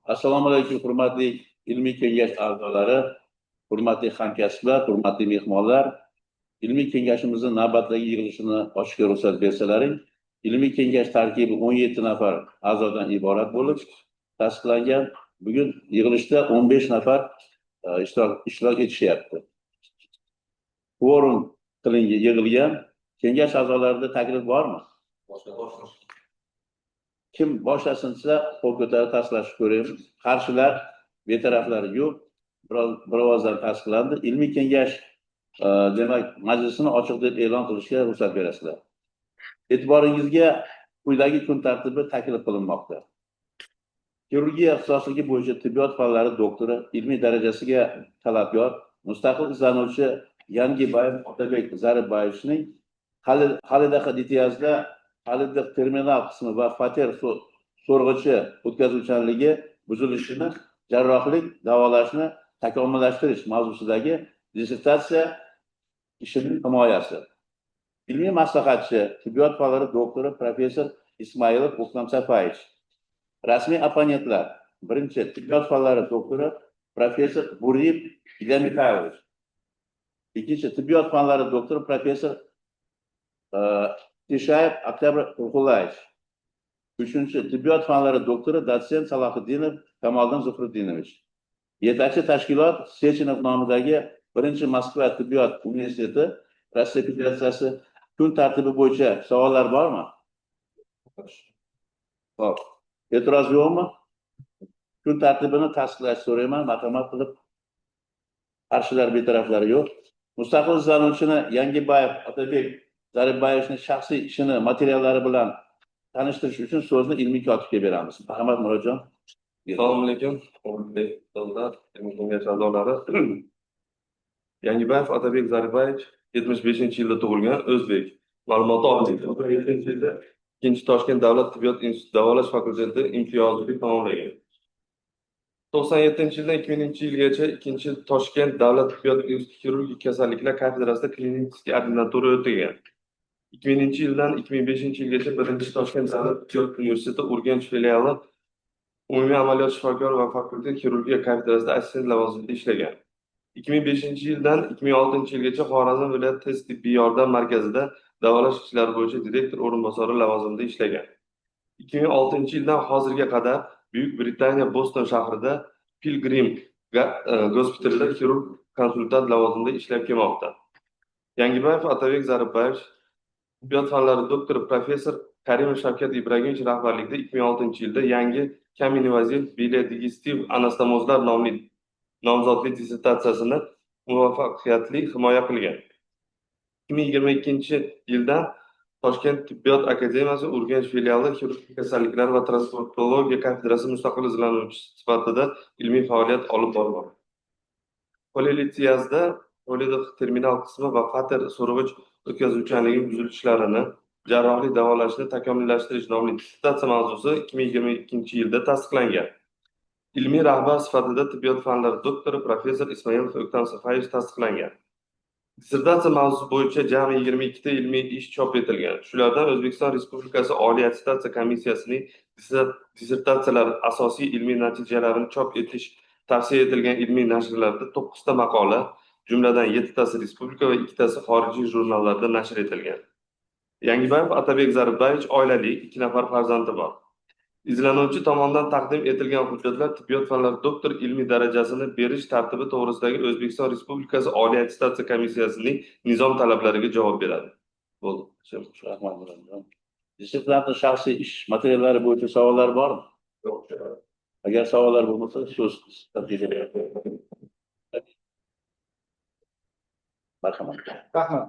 Assalomu alaykum, hurmatli ilmiy kengash a'zolari, hurmatli hamkasblar, hurmatli mehmonlar. Ilmiy kengashimizning navbatdagi yig'ilishini ochishga ruxsat bersalaring. Ilmiy kengash tarkibi 17 nafar a'zodan iborat bo'lib tasdiqlangan. Bugun yig'ilishda 15 nafar ishtirok etishyapti. Kvorum yig'ilgan. Kengash a'zolarida taklif bormi? Kim boshlasinsa, qo'l ko'tarib tasdiqlashni ko'ramiz. Qarshilar, betaraflar yo'q. Birozdan tasdiqlandi. Ilmiy kengash demak majlisini ochiq deb e'lon qilishga ruxsat berasizlar. E'tiboringizga quyidagi kun tartibi taklif qilinmoqda. Xirurgiya ixtisosligi bo'yicha tibbiyot fanlari doktori, ilmiy darajasiga talabgor, mustaqil izlanuvchi Yangibayev Otabek Zaribayevning Xalidaqa ditiyazda Xalidiq terminal qismi va fater so'rg'ichi o'tkazuvchanligi buzilishini jarrohlik davolashni takomillashtirish mavzusidagi dissertatsiya ishining himoyasi. Ilmiy maslahatchi, tibbiyot fanlari doktori professor Ismailov O'ktam Safayevich. Rasmiy opponentlar: birinchi, tibbiyot fanlari doktori professor Buriyev Ilya Mikhailovich. Ikkinchi, tibbiyot fanlari doktori professor Tishayev Oktyabr Urxulayevich. Uchinchi, tibbiyot fanlari doktori dotsent Salahiddinov Kamoliddin Zuhriddinowich. Yetakchi tashkilot Sechenov nomidagi birinchi Moskva tibbiyot universiteti Rossiya Federatsiyasi. Kun tartibi bo'yicha savollar bormi? Xo'p. E'tiroz yo'qmi? Kun tartibini tasdiqlash so'rayman, marhamat qilib. Qarshilar, betaraflari yo'q. Mustaqil izlanuvchini Yangibayev Otabek Zaribayevning shaxsiy ishini materiallari bilan tanishtirish uchun so'zni ilmiy kotibga beramiz. Marhamat Murodjon. Assalomu alaykum, hurmatli do'stlar, ilmiy kengash a'zolari. Yangibayev Otabek Zaribayevich 75-yilda tug'ilgan, o'zbek. Ma'lumoti oliy. 7-yilda ikkinchi Toshkent davlat tibbiyot instituti davolash fakulteti imtiyozli tamomlagan. 97-yildan 2000-yilgacha ikkinchi Toshkent davlat tibbiyot instituti xirurgik kasalliklar kafedrasida klinik ordinatura o'tagan. 2000-yildan 2005-yilgacha birinchi Toshkent davlat tibbiyot universiteti Urganch filiali umumiy amaliyot shifokori va fakultet xirurgiya kafedrasida assistent lavozimida ishlagan. 2005-yildan 2006-yilgacha Xorazm viloyat tez tibbiy yordam markazida davolash ishlari bo'yicha direktor o'rinbosari lavozimida ishlagan. 2006-yildan hozirga qadar Buyuk Britaniya Boston shahrida Pilgrim gospitalida xirurg konsultant lavozimida ishlab kelmoqda. Yangibayev Otabek Zaribayevich tibbiyot fanlari doktori professor Karimov Shavkat Ibragimovich rahbarligida 2006-yilda yangi kam-invaziv biliodigestiv anastomozlar nomli nomzodli dissertatsiyasini muvaffaqiyatli himoya qilgan. 2022-yildan Toshkent tibbiyot akademiyasi Urganch filiali xirurgik kasalliklar va transplantatsiya kafedrasi mustaqil izlanuvchisi sifatida ilmiy faoliyat olib bormoqda. Polilitiyazda Xalidiq terminal qismi va fater so'rg'ich o'tkazuvchanligi buzilishlarini jarrohlik davolashni takomillashtirish nomli dissertatsiya mavzusi 2022-yilda tasdiqlangan. Ilmiy rahbar sifatida tibbiyot fanlari doktori professor Ismailov O'ktam Safayevich tasdiqlangan. Dissertatsiya mavzusi bo'yicha jami 22 ta ilmiy ish chop etilgan. Shulardan O'zbekiston Respublikasi Oliy attestatsiya komissiyasining dissertatsiyalar asosiy ilmiy natijalarini chop etish tavsiya etilgan ilmiy nashrlarda 9 ta maqola, jumladan 7 tasi respublika va 2 tasi xorijiy jurnallarda nashr etilgan. Yangibayev Otabek Zaribayevich oilali, 2 nafar farzandi bor. Izlanuvchi tomonidan taqdim etilgan hujjatlar tibbiyot fanlari doktor ilmiy darajasini berish tartibi to'g'risidagi O'zbekiston Respublikasi Oliy attestatsiya komissiyasining nizom talablariga javob beradi. Bo'ldi. Rahmat. Dissertantning shaxsiy ish materiallari bo'yicha savollar bormi? Yo'q. Agar savollar bo'lmasa, so'z marhamat. Rahmat.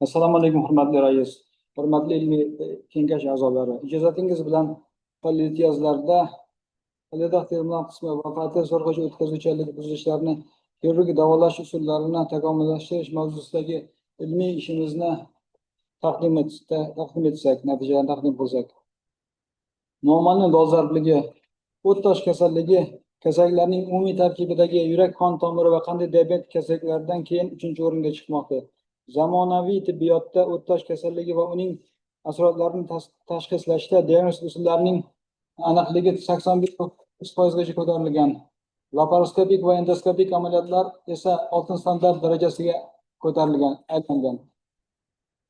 Assalomu alaykum, hurmatli rais, hurmatli ilmiy kengash a'zolari. Ijozatingiz bilan politiyazlarda Palida terminal qismi va patent so'rg'ich o'tkazuvchanlik buzilishlarini xirurgik davolash usullarini takomillashtirish mavzusidagi ilmiy ishimizni taqdim etsak, natijalarni taqdim qilsak. Noma'lum dolzarbligi, o't tosh kasalligi, kasalliklarning umumiy tarkibidagi yurak qon tomiri va qandli diabet kasalliklaridan keyin 3-o'ringa chiqmoqda. Zamonaviy tibbiyotda o't tosh kasalligi va uning asoratlarini tashxislashda diagnostik usullarining aniqligi 85% ko'tarilgan. Laparoskopik va endoskopik amaliyotlar esa oltin standart darajasiga aylangan.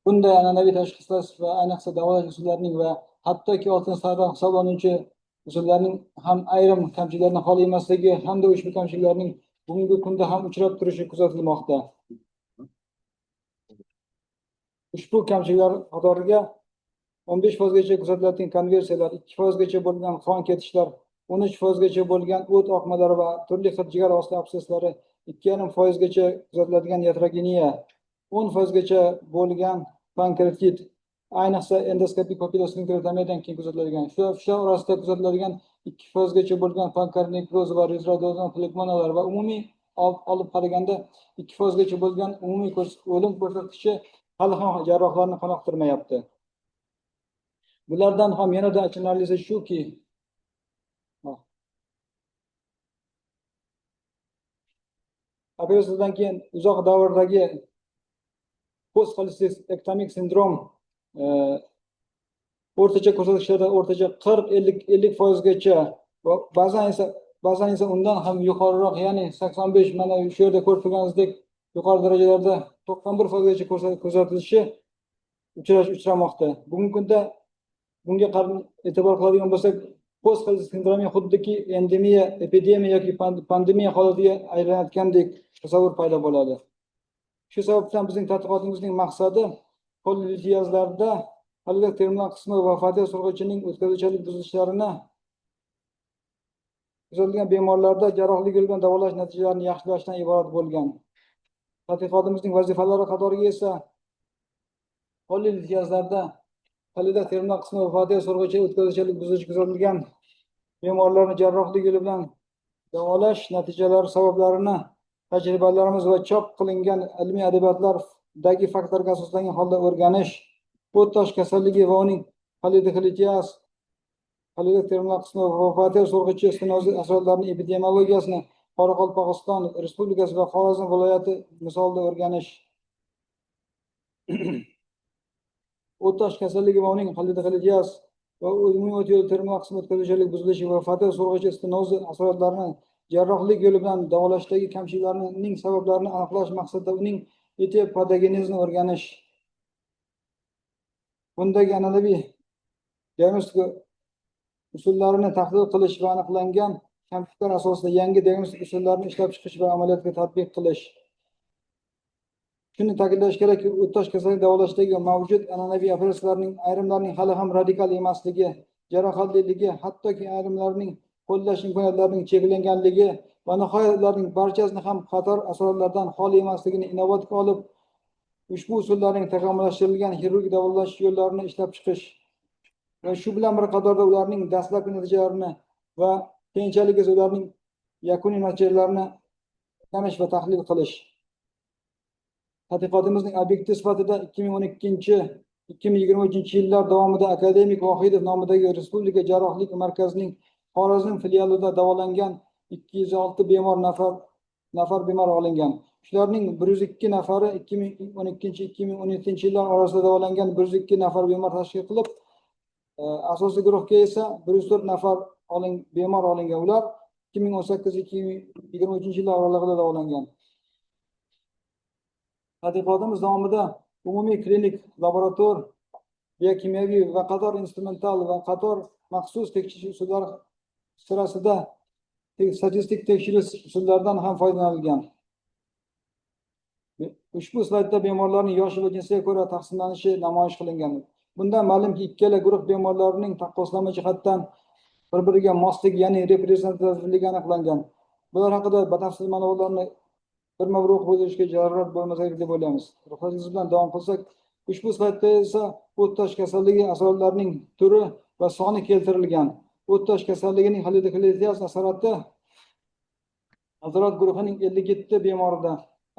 Bunday an'anaviy tashxislash va ayniqsa davolash usullarining va hattoki oltin standart hisoblanuvchi usullarning ham ayrim kamchiliklardan xoli emasligi hamda ushbu kamchiliklarning bugungi kunda ham uchrab turishi kuzatilmoqda. Ushbu kamchiliklar qatoriga 15% kuzatiladigan konversiyalar, 2% bo'lgan qon ketishlar, 13% bo'lgan o't oqmalari va turli xil jigar osti abseslari, 2,5% kuzatiladigan yatrogeniya, 10% bo'lgan pankreatit, ayniqsa endoskopik papillosfenterotomiyadan keyin kuzatiladigan. Shular orasida kuzatiladigan 2% bo'lgan pankreatikroz va retroviral pnevmoniyalar va umumiy olib qaraganda 2% bo'lgan umumiy o'lim ko'rsatkichi hali ham jarrohlarni qoniqtirmayapti. Bulardan ham yanada achinarlisi shuki, operatsiyadan keyin uzoq davrdagi post-xolestektomik sindrom o'rtacha ko'rsatkichlarda o'rtacha 40-50%gacha va ba'zan esa undan ham yuqoriroq, ya'ni 85, mana shu yerda ko'rib turganingizdek yuqori darajalarda 91%gacha kuzatilishi uchramoqda. Bugungi kunda bunga e'tibor qiladigan bo'lsak, post-xolestektomik sindromi xuddiki endemiya, epidemiya yoki pandemiya holatiga aylanayotgandek tasavvur paydo bo'ladi. Shu sababdan bizning tadqiqotimizning maqsadi qo'lli jihozlarda palida terminal qismi va fatel so'rg'ichining o'tkazuvchanlik buzilishlarini kuzatilgan bemorlarda jarrohlik yo'li bilan davolash natijalarini yaxshilashdan iborat bo'lgan. Tadqiqotimizning vazifalari qatoriga esa qo'lli jihozlarda palida terminal qismi va fatel so'rg'ichi o'tkazuvchanlik buzilishi kuzatilgan bemorlarni jarrohlik yo'li bilan davolash natijalari sabablarini tajribalarimiz va chop qilingan ilmiy adabiyotlardagi faktlarga asoslangan holda o'rganish, o't tosh kasalligi va uning palidixilitias, palida terminal qismi va fatel so'rg'ichi stenozi asoratlarining epidemiologiyasini Qoraqalpog'iston Respublikasi va Xorazm viloyati misolida o'rganish. O't tosh kasalligi va uning palidixilitias va umumiy o't yo'li terminal qismi o'tkazuvchanlik buzilishi va fatel so'rg'ichi stenozi asoratlarini jarrohlik yo'li bilan davolashdagi kamchiliklarning sabablarini aniqlash maqsadida uning etiyopatogenezini o'rganish. Bundagi an'anaviy diagnostik usullarini tahlil qilish va aniqlangan kamchiliklar asosida yangi diagnostik usullarni ishlab chiqish va amaliyotga tatbiq qilish. Shuni ta'kidlash kerakki, o't tosh kasalligi davolashdagi mavjud an'anaviy operatsiyalarning ayrimlarining hali ham radikal emasligi, jarohatliligi, hattoki ayrimlarining qo'llash imkoniyatlarining cheklanganligi va nihoyat ularning barchasini ham qator asoratlardan xoli emasligini inobatga olib, ushbu usullarning takomillashtirilgan xirurgik davolash yo'llarini ishlab chiqish va shu bilan bir qatorda ularning dastlabki natijalarini va keyinchalik esa ularning yakuniy natijalarini o'rganish va tahlil qilish. Tadqiqotimizning obyektiv sifatida 2012-2023 yillar davomida Akademik Vohidov nomidagi Respublika jarrohlik markazining Xorazm filialida davolangan 206 nafar bemor olingan. Shularning 102 nafari 2012-2017 yillar orasida davolangan 102 nafar bemor tashkil qilib, asosiy guruhga esa 104 nafar bemor olingan. Ular 2018-2023 yillar oralig'ida davolangan. Tadqiqotimiz davomida umumiy klinik, laborator, biokimyoviy va qator instrumental va qator maxsus tekshirish usullari sirasida statistik tekshirish usullaridan ham foydalanilgan. Ushbu slaydda bemorlarning yoshi va jinsiga ko'ra taqsimlanishi namoyish qilingan. Bundan ma'lumki, ikkala guruh bemorlarining taqqoslama jihatdan bir-biriga mosligi, ya'ni reprezentativligi aniqlangan. Bular haqida batafsil ma'lumotlarni birma-bir o'qib o'tishga zarurat bo'lmasa deb o'ylaymiz. Ruxsatingiz bilan davom qilsak, ushbu slaydda esa o't tosh kasalligi asoratlarining turi va soni keltirilgan. o'tdosh kasalligining xolodifilitiya asorati nazorat guruhining 57 bemorida,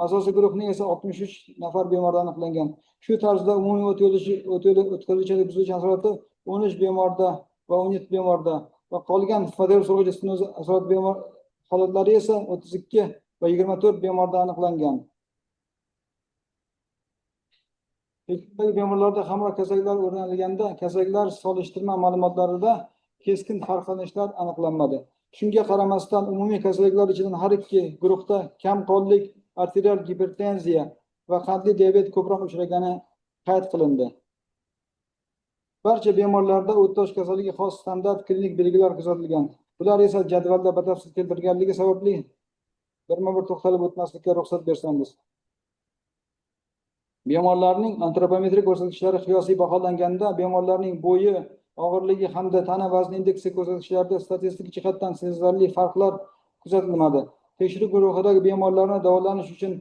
asosiy guruhning esa 63 nafar bemorda aniqlangan. Shu tarzda umumiy o'tkazuvchilik buzilish asorati 13 bemorda va 17 bemorda va qolgan federal so'rg'ich stenozi asorat bemor holatlari esa 32 va 24 bemorda aniqlangan. Bemorlarda hamroh kasalliklar o'rganilganda kasalliklar solishtirma ma'lumotlarida keskin farqlanishlar aniqlanmadi. Shunga qaramasdan umumiy kasalliklar ichidan har ikki guruhda kamqonlik, arterial gipertenziya va qandli diabet ko'proq uchragani qayd qilindi. Barcha bemorlarda o'tdosh kasalligi xos standart klinik belgilar kuzatilgan. Bular esa jadvalda batafsil keltirilganligi sababli birma-bir to'xtalib o'tmaslikka ruxsat bersangiz. Bemorlarning antropometrik ko'rsatkichlari qiyosiy baholanganda bemorlarning bo'yi, og'irligi hamda tana vazni indeksi ko'rsatkichlarida statistik jihatdan sezilarli farqlar kuzatilmadi. Tekshiruv guruhidagi bemorlarni davolanish uchun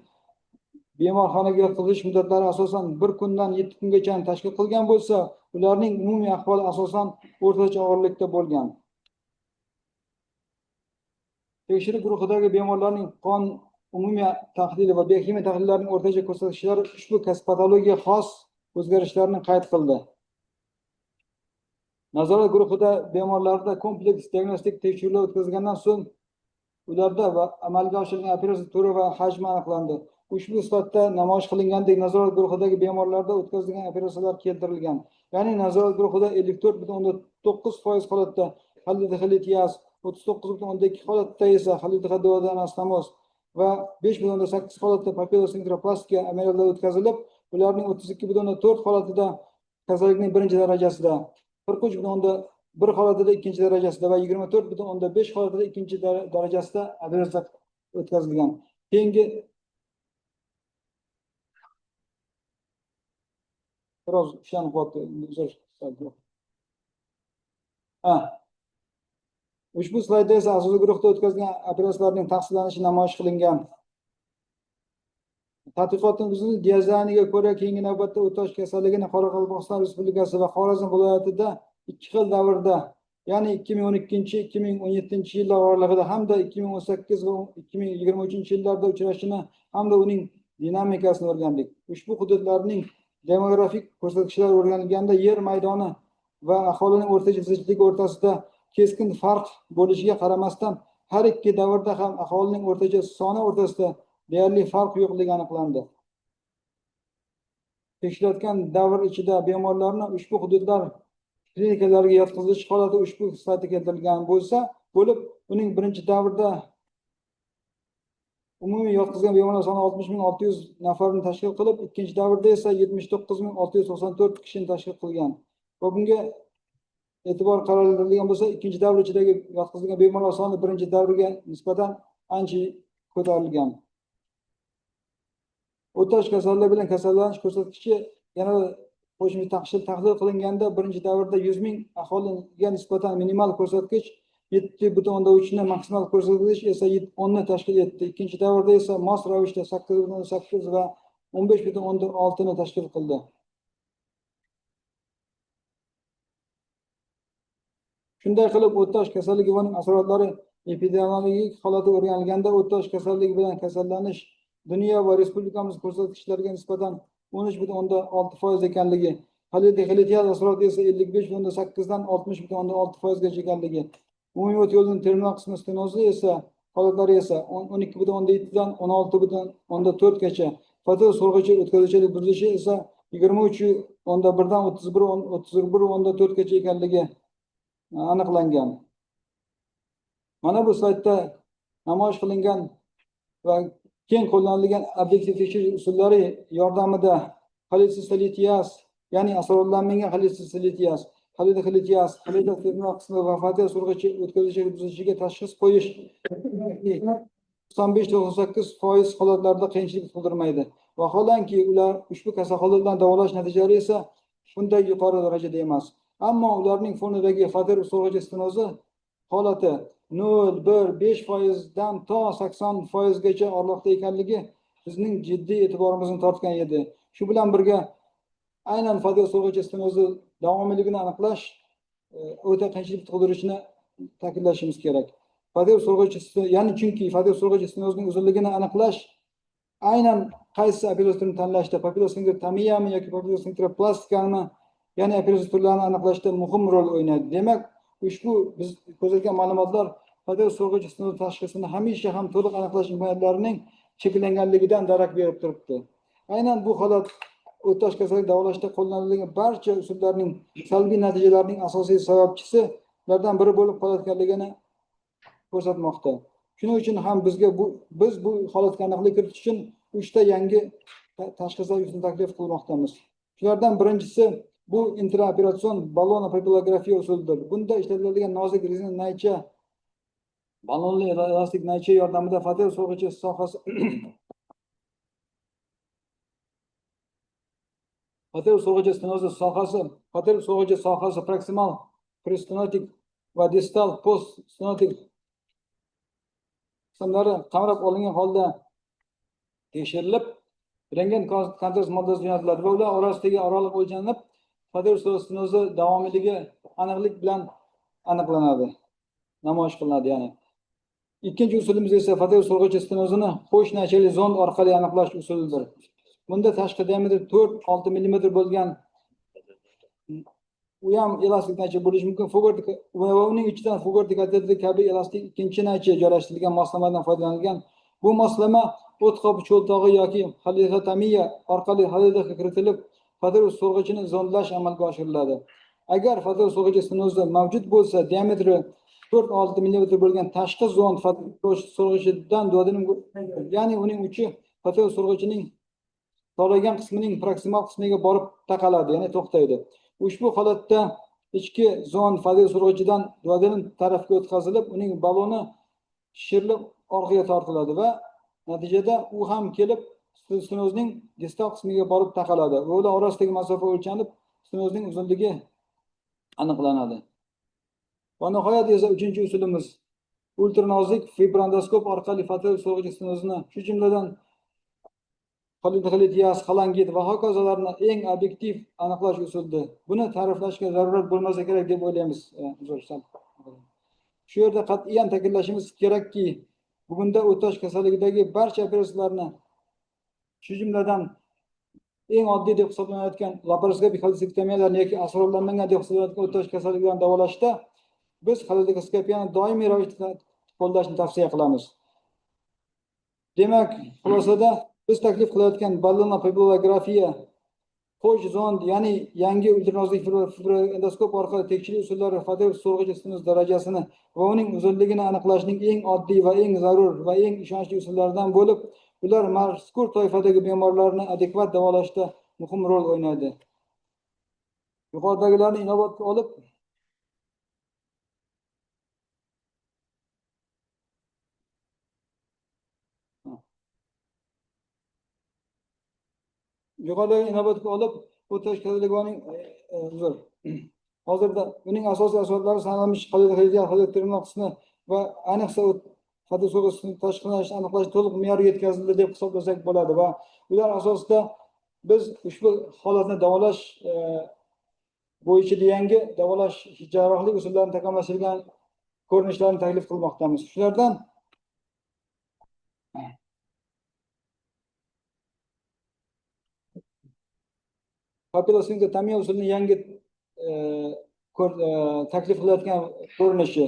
bemorxonaga yotqizilish muddatlari asosan 1 kundan 7 kungacha tashkil qilgan bo'lsa, ularning umumiy ahvoli asosan o'rtacha og'irlikda bo'lgan. Tekshiruv guruhidagi bemorlarning qon umumiy tahlili va biokimiya tahlillarining o'rtacha ko'rsatkichlari ushbu patologiyaga xos o'zgarishlarni qayd qildi. Nazorat guruhida bemorlarda kompleks diagnostik tekshiruvlar o'tkazilgandan so'ng ularda amalga oshirilgan operatsiya turi va hajmi aniqlandi. Ushbu sifatda namoyish qilingandek nazorat guruhidagi bemorlarda o'tkazilgan operatsiyalar keltirilgan. Ya'ni nazorat guruhida 54,9% holatda xolodifilitiya, 39,2 holatda esa xolodifilitiya va 5,8 holatda papillosinegroplastika amaliyotlar o'tkazilib, ularning 32,4 holatida kasallikning birinchi darajasida, 43,1 holatida ikkinchi darajasida va 24,5 holatida ikkinchi darajasida operatsiya o'tkazilgan. Keyingi biroz ishlanib qoldi. Ushbu slaydda esa asosiy guruhda o'tkazilgan operatsiyalarning taqsimlanishi namoyish qilingan. Tadqiqotimizning diazaniga ko'ra keyingi navbatda o'tdosh kasalligini Qoraqalpog'iston Respublikasi va Xorazm viloyatida 2 xil davrda, ya'ni 2012-2017 yillar oralig'ida hamda 2018 va 2023 yillarda uchrashini hamda uning dinamikasini o'rgandik. Ushbu hududlarning demografik ko'rsatkichlari o'rganilganda yer maydoni va aholining o'rtacha zichligi o'rtasida keskin farq bo'lishiga qaramasdan har ikki davrda ham aholining o'rtacha soni o'rtasida deyarli farq yo'qligi aniqlandi. Tekshirilayotgan davr ichida bemorlarni ushbu hududlar klinikalarga yotqizilish holati ushbu slaydda keltirilgan bo'lib, uning birinchi davrda umumiy yotqizilgan bemorlar soni 60.600 nafarni tashkil qilib, ikkinchi davrda esa 79.694 kishini tashkil qilgan. Va bunga e'tibor qaratilgan bo'lsa, ikkinchi davr ichidagi yotqizilgan bemorlar soni birinchi davrga nisbatan ancha ko'tarilgan. O'tdosh kasallik bilan kasallanish ko'rsatkichi yana qo'shimcha tahlil qilinganda birinchi davrda 100.000 aholiga nisbatan minimal ko'rsatkich 7,3 ni maksimal ko'rsatkich esa 10 ni tashkil etdi. Ikkinchi davrda esa mos ravishda 8,8 va 15,6 ni tashkil qildi. Shunday qilib, o'tdosh kasalligi va uning asoratlari epidemiologik holati o'rganilganda o'tdosh kasalligi bilan kasallanish dunyo va respublikamiz ko'rsatkichlariga nisbatan 13,6% ekanligi, xolodifilitiya asorati esa 55,8 dan 60,6% gacha ekanligi, umumiy o't yo'lining terminal qismi stenozi esa holatlari esa 12,7 dan 16,4 gacha, fator so'rg'ichi o'tkazuvchilik buzilishi esa 23,1 dan 31,4 gacha ekanligi aniqlangan. Mana bu slaydda namoyish qilingan va keng qo'llanilgan obyektiv tekshirish usullari yordamida xolodifilitiya, ya'ni asoratlanmagan xolodifilitiya, xolodifilitiya terminal qismi va fator so'rg'ichi o'tkazuvchilik buzilishiga tashxis qo'yish 95-98% holatlarda qiyinchilik tug'dirmaydi. Vaholanki ular ushbu kasalliklardan davolash natijalari esa bunday yuqori darajada emas. Ammo ularning fonidagi fator so'rg'ichi stenozi holati 0,1-5% dan to 80% gacha oraliqda ekanligi bizning jiddiy e'tiborimizni tortgan edi. Shu bilan birga aynan fator so'rg'ichi stenozi davomiyligini aniqlash o'ta qiyinchilik tug'dirishini ta'kidlashimiz kerak. Fadil so'rg'ich ya'ni chunki fadil so'rg'ich stenozining uzunligini aniqlash aynan qaysi operatsiya turini tanlashda, papillosinter tamiyami yoki papillosinter plastikami, ya'ni operatsiya turlarini aniqlashda muhim rol o'ynaydi. Demak, ushbu biz ko'rsatilgan ma'lumotlar fadil so'rg'ich stenozi tashxisini hamisha ham to'liq aniqlash imkoniyatlarining cheklanganligidan darak berib turibdi. Aynan bu holat o'tlash kasallik davolashda qo'llanilgan barcha usullarning salbiy natijalarining asosiy sababchisilardan biri bo'lib qolayotganligini ko'rsatmoqda. Shuning uchun ham biz bu holatga aniqlik kiritish uchun 3 ta yangi tashxislar usulini taklif qilmoqdamiz. Shulardan birinchisi bu intraoperatsion ballonopapilografiya usulidir. Bunda ishlatiladigan nozik rezina naycha, ballonli elastik naycha yordamida fadil so'rg'ichi sohasi fadil so'rg'ichi stenozi sohasi, fadil so'rg'ichi sohasi proksimal prestenotik va distal poststenotik qismlari qamrab olingan holda tekshirilib, rentgen kontrast moddasi jo'natiladi va ular orasidagi oraliq o'lchanib, fadil stenozi davomiyligi aniqlik bilan aniqlanadi, namoyish qilinadi ya'ni. Ikkinchi usulimiz esa fadil so'rg'ichi stenozini qo'sh naychali zond orqali aniqlash usulidir. Bunda tashqi diametri 4-6 mm bo'lgan u ham elastik naycha bo'lishi mumkin. Va uning ichidan fugartik kateter kabi elastik ikkinchi naycha joylashtirilgan moslamadan foydalanilgan. Bu moslama o't qopi cho'ltog'i yoki xalidotamiya orqali xalidotga kiritilib, fadil so'rg'ichini zondlash amalga oshiriladi. Agar fadil so'rg'ichi stenozi mavjud bo'lsa, diametri 4-6 mm bo'lgan tashqi zond fadil so'rg'ichidan ya'ni uning uchi fadil so'rg'ichining toraygan qismining proksimal qismiga borib taqaladi, ya'ni to'xtaydi. Ushbu holatda ichki zond fadil so'rg'ichidan duodenin tarafga o'tkazilib, uning balloni shishirilib orqaga tortiladi va natijada u ham kelib stenozning distal qismiga borib taqaladi. Va ular orasidagi masofa o'lchanib, stenozning uzunligi aniqlanadi. Va nihoyat esa uchinchi usulimiz ultranozik fibrondoskop orqali fadil so'rg'ichi stenozini, shu jumladan xolidiyas, xolangit va hokazolarni eng obyektiv aniqlash usulidir. Buni ta'riflashga zarurat bo'lmasa kerak deb o'ylaymiz. Shu yerda qat'iyan ta'kidlashimiz kerakki, bugunda o'tash kasalligidagi barcha operatsiyalarni, shu jumladan eng oddiy deb hisoblanayotgan laparoskopik xolidioskopiyani yoki asrorlanmagan deb hisoblanayotgan o'tash kasalliklarini davolashda biz xolidioskopiyani doimiy ravishda qo'llashni tavsiya qilamiz. Demak, xulosada biz taklif qilayotgan ballonopapilografiya, qo'sh zond, ya'ni yangi ultranozik fibroendoskop orqali tekshiruv usullari fadil so'rg'ichi stenoz darajasini va uning uzunligini aniqlashning eng oddiy va eng zarur va eng ishonchli usullaridan bo'lib, ular mazkur toifadagi bemorlarni adekvat davolashda muhim rol o'ynaydi. Yuqoridagilarni inobatga olib, o'tash kasalligining hozirda uning asosiy asoratlari sanalmish xolidioterminal qismi va ayniqsa fadil so'rg'ichi tashxisini aniqlash to'liq me'yorga yetkazildi deb hisoblasak bo'ladi va ular asosida biz ushbu holatni davolash bo'yicha yangi davolash jarrohlik usullarini takomillashtirgan ko'rinishlarni taklif qilmoqdamiz. Shulardan papillosinter tamiya usulining yangi taklif qilayotgan ko'rinishi.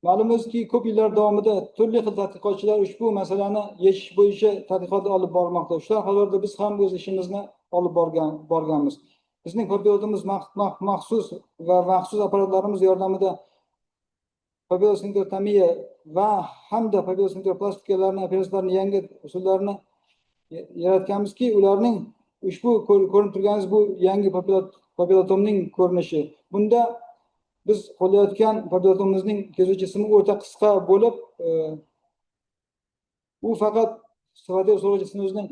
Ma'lumki, ko'p yillar davomida turli xil tadqiqotchilar ushbu masalani yechish bo'yicha tadqiqot olib bormoqda. Shular qatorida biz ham o'z ishimizni olib borganmiz. Bizning papillotimiz maxsus apparatlarimiz yordamida papillosinter tamiya va hamda papillosinter plastikalarning operatsiyalarining yangi usullarini yaratganmizki, ularning ushbu ko'rinib turganingiz bu yangi papillotomning ko'rinishi. Bunda biz qo'llayotgan papillotomimizning kesuvchi qismi o'ta qisqa bo'lib, u faqat fadil so'rg'ichi stenozining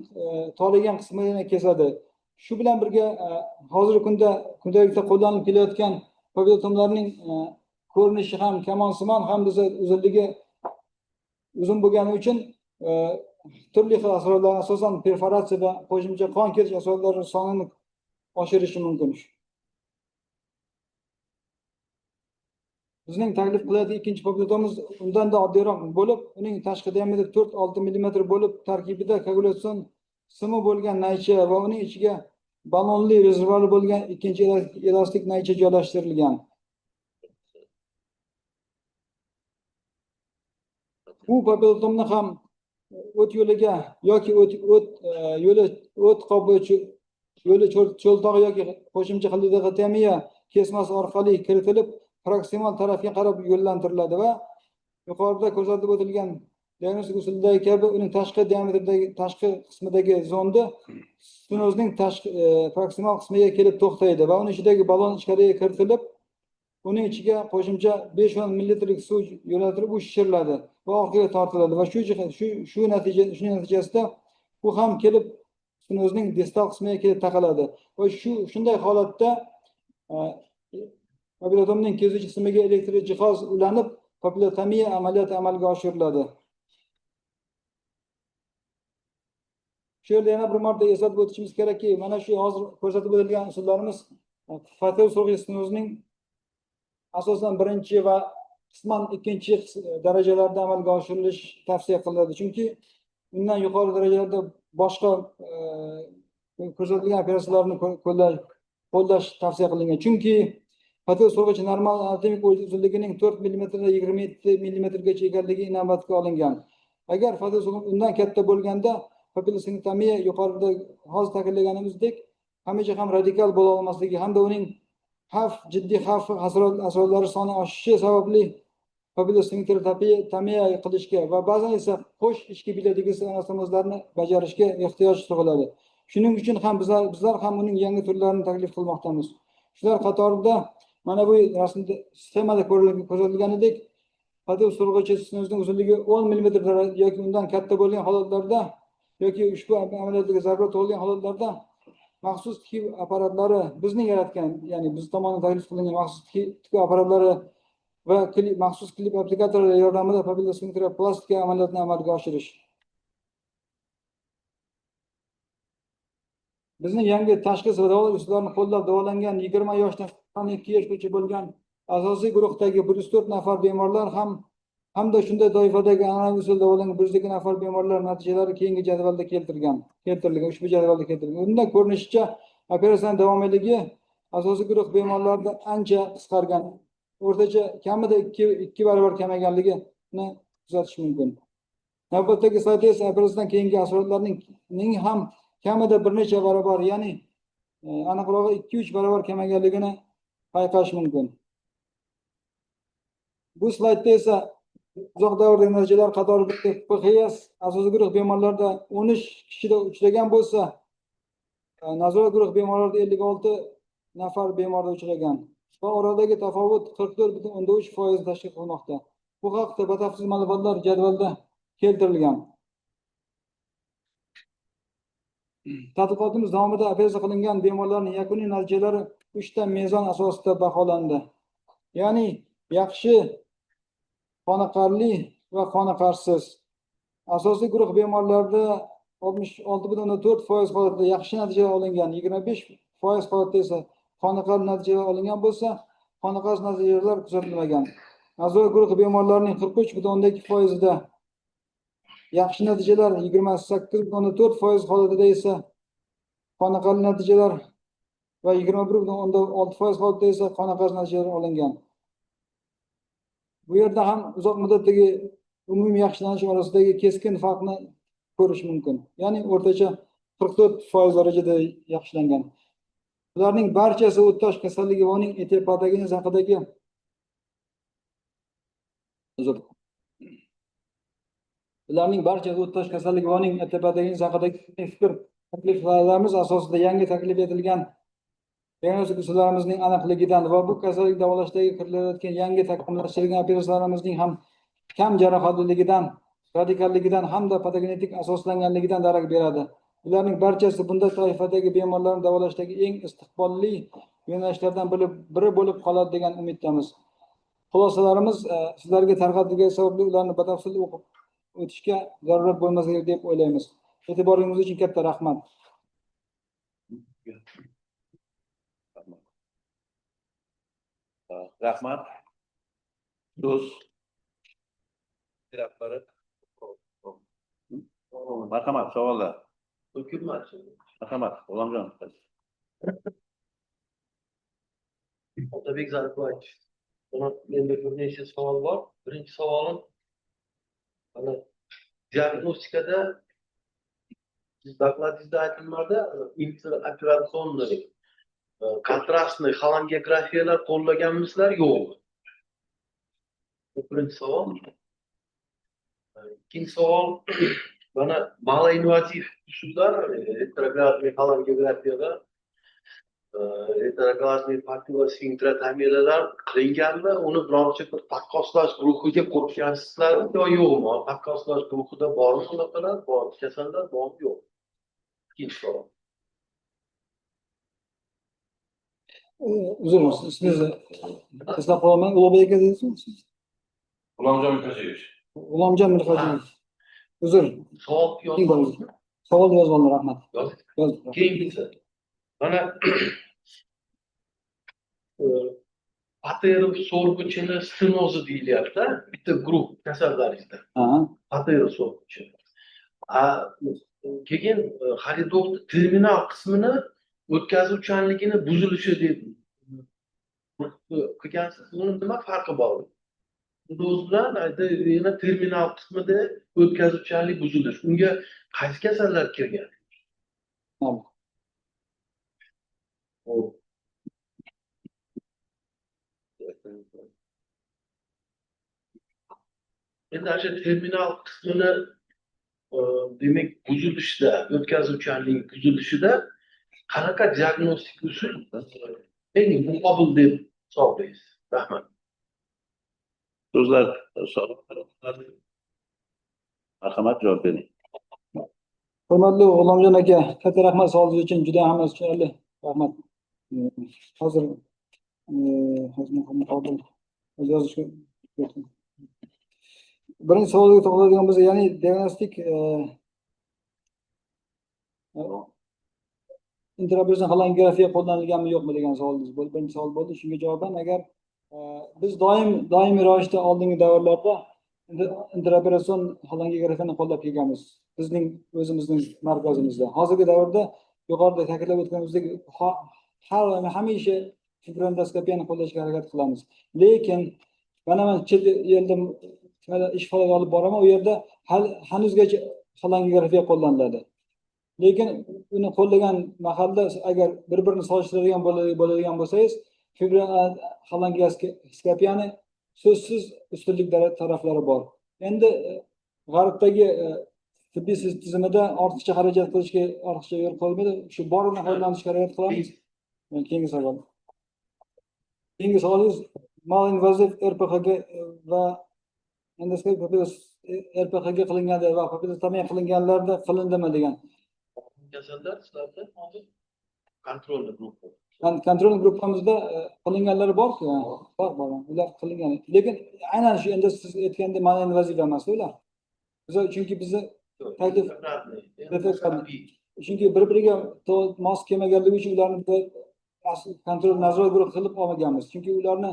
toraygan qismini kesadi. Shu bilan birga hozirgi kunda kundalikda qo'llanilib kelayotgan papillotomlarning ko'rinishi ham kamonsimon hamda uzunligi uzun bo'lgani uchun turli xil asrorlar, asosan perforatsiya va qo'shimcha qon kirish asrollari sonini oshirishi mumkin. Bizning taklif qilayotgan ikkinchi papilotamiz undan da oddiyroq bo'lib, uning tashqi diametri 4-6 mm bo'lib, tarkibida koagulyatsion simi bo'lgan naycha va uning ichiga balonli rezervuari bo'lgan ikkinchi elastik naycha joylashtirilgan. Bu papilotomni ham o't yo'liga yoki o't qobuvchi yo'li cho'ltog'i yoki qo'shimcha xilidotemiya kesmasi orqali kiritilib, proksimal tarafga qarab yo'llantiriladi va yuqorida ko'rsatib o'tilgan diagnostik usulidagi kabi uning tashqi qismidagi zondi stenozning proksimal qismiga kelib to'xtaydi va uning ichidagi balon ichkariga kiritilib, uning ichiga qo'shimcha 5-10 ml suv yo'naltirib u shishiriladi va orqaga tortiladi va shu natijasida bu ham kelib stenozning distal qismiga kelib taqaladi va shunday holatda papilotomning kezuvchi qismiga elektr jihoz ulanib papilotomiya amaliyoti amalga oshiriladi. Shu yerda yana bir marta eslatib o'tishimiz kerakki, mana shu hozir ko'rsatib o'tilgan usullarimiz fateosurg'iy stenozning asosan birinchi va qisman ikkinchi darajalarda amalga oshirilish tavsiya qilinadi. Chunki undan yuqori darajalarda boshqa ko'rsatilgan operatsiyalarni qo'llash tavsiya qilingan. Chunki fateosurg'ich normal anatomik uzunligining 4 mm dan 27 mm gacha ekanligi inobatga olingan. Agar fateosurg'ich undan katta bo'lganda papillosektomiya yuqorida hozir ta'kidlaganimizdek hamisha ham radikal bo'la olmasligi hamda uning jiddiy xavf asrollari soni oshishi sababli papillosektomiya qilishga va ba'zan esa qo'sh ichki biletdagi anastomozlarni bajarishga ehtiyoj tug'iladi. Shuning uchun ham bizlar ham uning yangi turlarini taklif qilmoqdamiz. Shular qatorida mana bu rasmda sxemada ko'rsatilganidek fateosurg'ichi stenozning uzunligi 10 mm yoki undan katta bo'lgan holatlarda yoki ushbu amaliyotga zarurat tug'ilgan holatlarda maxsus tikuv apparatlari bizning yaratgan, ya'ni biz tomonidan taklif qilingan maxsus tikuv apparatlari va maxsus klip applikatorlar yordamida papillosektoroplastika amaliyotini amalga oshirish. Bizning yangi tashxis va davolash usullarini qo'llab davolangan 20 yoshdan 12 yoshgacha bo'lgan asosiy guruhdagi 104 nafar bemorlar hamda shunday toifadagi an'anaviy usul davolangan 102 nafar bemorlar natijalari keyingi jadvalda keltirilgan, ushbu jadvalda keltirilgan. Unda ko'rinishicha operatsiyaning davomiyligi asosiy guruh bemorlarda ancha qisqargan, o'rtacha kamida 2 barobar kamayganligini kuzatish mumkin. Navbatdagi slaydda esa operatsiyadan keyingi asoratlarning ham kamida bir necha barobar, ya'ni aniqrog'i 2-3 barobar kamaganligini payqash mumkin. Bu slaydda esa uzoq davrdagi natijalar qatorida PXS asosiy guruh bemorlarda 13 kishida uchragan bo'lsa, nazorat guruh bemorlarda 56 nafar bemorda uchragan. Va oradagi tafovut 44,3% tashkil qilmoqda. Bu haqda batafsil ma'lumotlar jadvalda keltirilgan. Tadqiqotimiz davomida operatsiya qilingan bemorlarning yakuniy natijalari 3 ta mezon asosida baholandi. Ya'ni yaxshi, qoniqarli va qoniqarsiz. Asosiy guruh bemorlarda 66,4% holatda yaxshi natijalar olingan, 25% holatda esa qoniqarli natijalar olingan bo'lsa, qoniqarsiz natijalar kuzatilmagan. Nazorat guruhi bemorlarining 43,2% da yaxshi natijalar, 28,4% holatida esa qoniqarli natijalar va 21,6% holatda esa qoniqarsiz natijalar olingan. Bu yerda ham uzoq muddatdagi umumiy yaxshilanish orasidagi keskin farqni ko'rish mumkin. Ya'ni o'rtacha 44% darajada yaxshilangan. Ularning barchasi o'tdosh kasalligi va uning etapatogeniz haqidagi fikr takliflarimiz asosida yangi taklif etilgan diagnostik usullarimizning aniqligidan va bu kasallik davolashdagi kirilayotgan yangi takomillashtirilgan operatsiyalarimizning ham kam jarohatliligidan, radikalligidan hamda patogenetik asoslanganligidan darak beradi. Ularning barchasi bunday toifadagi bemorlarni davolashdagi eng istiqbolli yo'nalishlardan biri bo'lib qoladi degan umiddamiz. Xulosalarimiz sizlarga tarqatilgani sababli ularni batafsil o'qib o'tishga zarurat bo'lmasa kerak deb o'ylaymiz. E'tiboringiz uchun katta rahmat. Rahmat. So'z rahbari. Marhamat, savollar. Marhamat, G'ulomjon. Otabek Zarboyev. Menda bir nechta savol bor. Birinchi savolim, mana diagnostikada siz dokladingizda aytilmadi, interoperatsionniy kontrastniy xolangografiyalar qo'llaganmisizlar, yo'qmi? Bu birinchi savol. İkinci savol, bana malainvaziv usullar, retrogradniy xolangografiyada retrogradniy papilla sfinkterotomiyalar qilinganmi? Uni bironcha bir taqqoslash guruhiga qo'shgansizlarmi yo yo'qmi? Taqqoslash guruhida bormi unaqalar? Bor, kasallar bormi yo'q? İkinci savol. Uzr, ismingizni eslab qolaman. Ulug'bek aka deysizmi? G'ulomjon Mirkaziyevich. G'ulomjon Mirkaziyevich. Uzr. Savol Savol yozib oldim, rahmat. yozing. Keyingisi. Mana patero so'rg'ichini stenozi deyilyapti, bitta guruh kasallaringizda. Ha. Patero so'rg'ichi. Keyin xaridorni terminal qismini o'tkazuvchanligini buzilishi deb qilgansiz. Uni nima farqi bor? O'zi bilan yana terminal qismida o'tkazuvchanlik buzilish. Unga qaysi kasallar kirgan? Tamam. Endi o'sha terminal qismini demak buzilishda, o'tkazuvchanlik buzilishida qanaqa diagnostik usul eng muqobil deb hisoblaysiz? Rahmat. So'zlar, savollar. Marhamat, javob bering. Hurmatli G'ulomjon aka, katta rahmat savolingiz uchun, juda ham tushunarli. Rahmat. Hozir yozishga birinchi savolga to'xtaladigan bo'lsak, ya'ni diagnostik interoperatsion xolangografiya qo'llanilganmi yo'qmi degan savolingiz bo'ldi. Birinchi savol bo'ldi. Shunga javoban, agar biz doimiy ravishda oldingi davrlarda interoperatsion xolangografiyani qo'llab kelganmiz. Bizning o'zimizning markazimizda. Hozirgi davrda yuqorida ta'kidlab o'tganimizdek, hamisha fibroendoskopiyani qo'llashga harakat qilamiz. Lekin mana men chet elda ish faoliyati olib boraman, u yerda hanuzgacha xolangografiya qo'llaniladi. Lekin uni qo'llagan mahalda agar bir-birini solishtiradigan bo'ladigan bo'lsangiz, xolangioskopiyani so'zsiz ustunlik taraflari bor. Endi g'arbdagi tibbiy tizimida ortiqcha xarajat qilishga ortiqcha yo'l qo'ymaydi. Shu borini foydalanishga harakat qilamiz. Keyingi savol. Keyingi savolingiz malinvaziv RPXga va endoskopik RPXga qilingan va papillotomiya qilinganlarda qilindimi degan. Kasallar sizlarda hozir kontrolli guruh. Kontrol gruppamizda qilinganlari bor-ku, bor. Ular qilingan. Lekin aynan shu endi siz aytganda malinvaziv emas ular. Biz chunki bizni taklif chunki bir-biriga mos kelmaganligi uchun ularni kontrol nazorat guruhi qilib olmaganmiz. Chunki ularni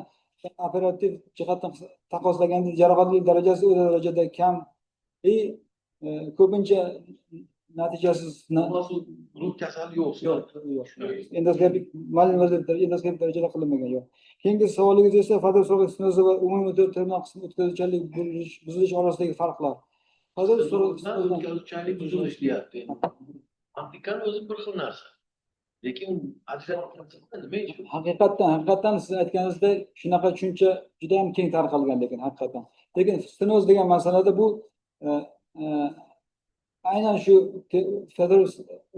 operativ jihatdan taqqoslaganda jarohatlik darajasi o'ta darajada kam ko'pincha natijasiz guruh kasali yo'q. Endoskopik endoskopik darajada qilinmagan yo'q. Keyingi savolingiz esa fadosorik stenozi va umumiy terminal qismi o'tkazuvchanlik buzilish orasidagi farqlar. O'tkazuvchanlik buzilish deyapti. Antikani o'zi bir xil narsa. Lekin nima uchun? Haqiqatdan siz aytganingizdek shunaqa tushuncha juda ham keng tarqalgan lekin haqiqatdan. Lekin stenoz degan masalada bu aynan shu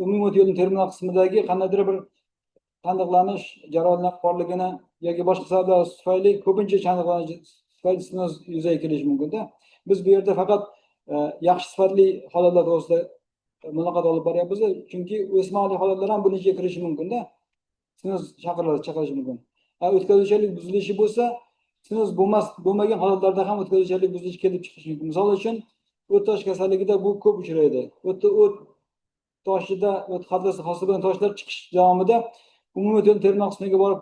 umumiy yo'lning terminal qismidagi qandaydir bir chandiqlanish jarayonlar borligini yoki boshqa sabablar tufayli ko'pincha chandiqlanish tufayli stenoz yuzaga kelishi mumkin-da. Biz bu yerda faqat yaxshi sifatli holatlar to'g'risida muloqot olib boryapmiz, chunki o'smali holatlar ham buning ichiga kirishi mumkin-da. Stenoz chaqirishi mumkin. O'tkazuvchanlik buzilishi bo'lsa, stenoz bo'lmagan holatlarda ham o'tkazuvchanlik buzilishi kelib chiqishi mumkin. Misol uchun, o't tosh kasalligida bu ko'p uchraydi. O't toshida o't qatlasi hosil bo'lgan toshlar chiqish davomida umumiy terminal qismiga borib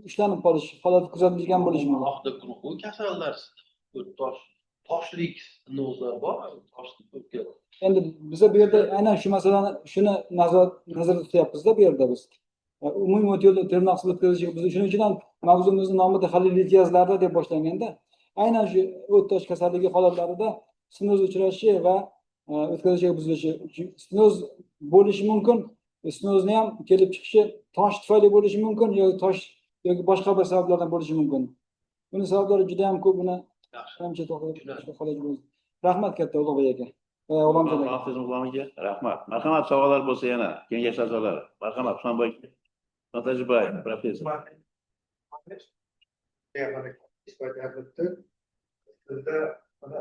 ushlanib qolish holati kuzatilgan bo'lishi mumkin. Alohida guruhi kasallar, toshlik stenoza bor, toshlik o'tkir. Endi biza bu yerda aynan shu masalani shuni nazarda tutyapmizda bu yerda biz. Umumiy o't yo'li termaqsiz o'tkazishga biz shuning uchun ham mavzumizni nomi tahliliy jihozlarda deb boshlanganda aynan shu o't tosh kasalligi holatlarida stenoz uchrashi va o'tkazishga buzilishi. Stenoz bo'lishi mumkin. Stenozni ham kelib chiqishi tosh tufayli bo'lishi mumkin yoki tosh yoki boshqa bir sabablardan bo'lishi mumkin. Buni sabablari juda ham ko'p. Buni ancha to'xtalib rahmat katta Ulug'bek aka. Olamjon aka. Hafiz Ulug'bek aka, rahmat. Marhamat, savollar bo'lsa yana kengash a'zolari. Marhamat, Usmonboy aka. Notajiboyev, professor. Sizda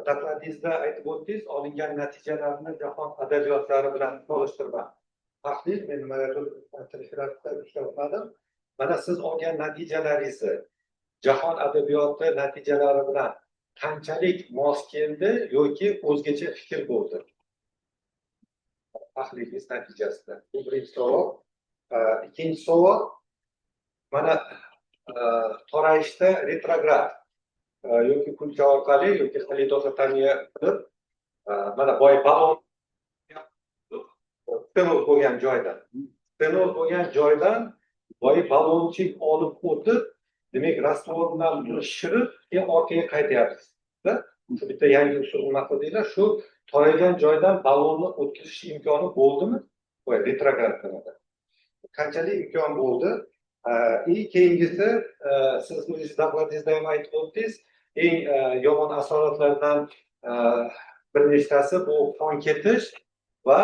dokladingizda aytib o'tdingiz, olingan natijalarni jahon adabiyotlari bilan solishtirma. Tahlil, men nimalardir telefonda ushlamadim. Mana siz olgan natijalaringizni jahon adabiyoti natijalari bilan qanchalik mos keldi yoki o'zgacha fikr bo'ldi? Tahlilingiz natijasida. Bu birinchi savol. Ikkinchi savol, mana torayishda retrograd yoki kulcha orqali yoki xalidototamiya qilib mana boy balon stenoz bo'lgan joydan boy balonchik olib o'tib, demak rastvordan buni shirib orqaga qaytyapsiz. Shu bitta yangi usul nima qildinglar? Shu toraygan joydan balonni o'tkazish imkoni bo'ldimi? Voy retrogradda. Qanchalik imkon bo'ldi? Keyingisi siz o'zingiz dokladingizda ham aytib o'tdingiz, eng yomon asoratlardan bir nechtasi bu qon ketish va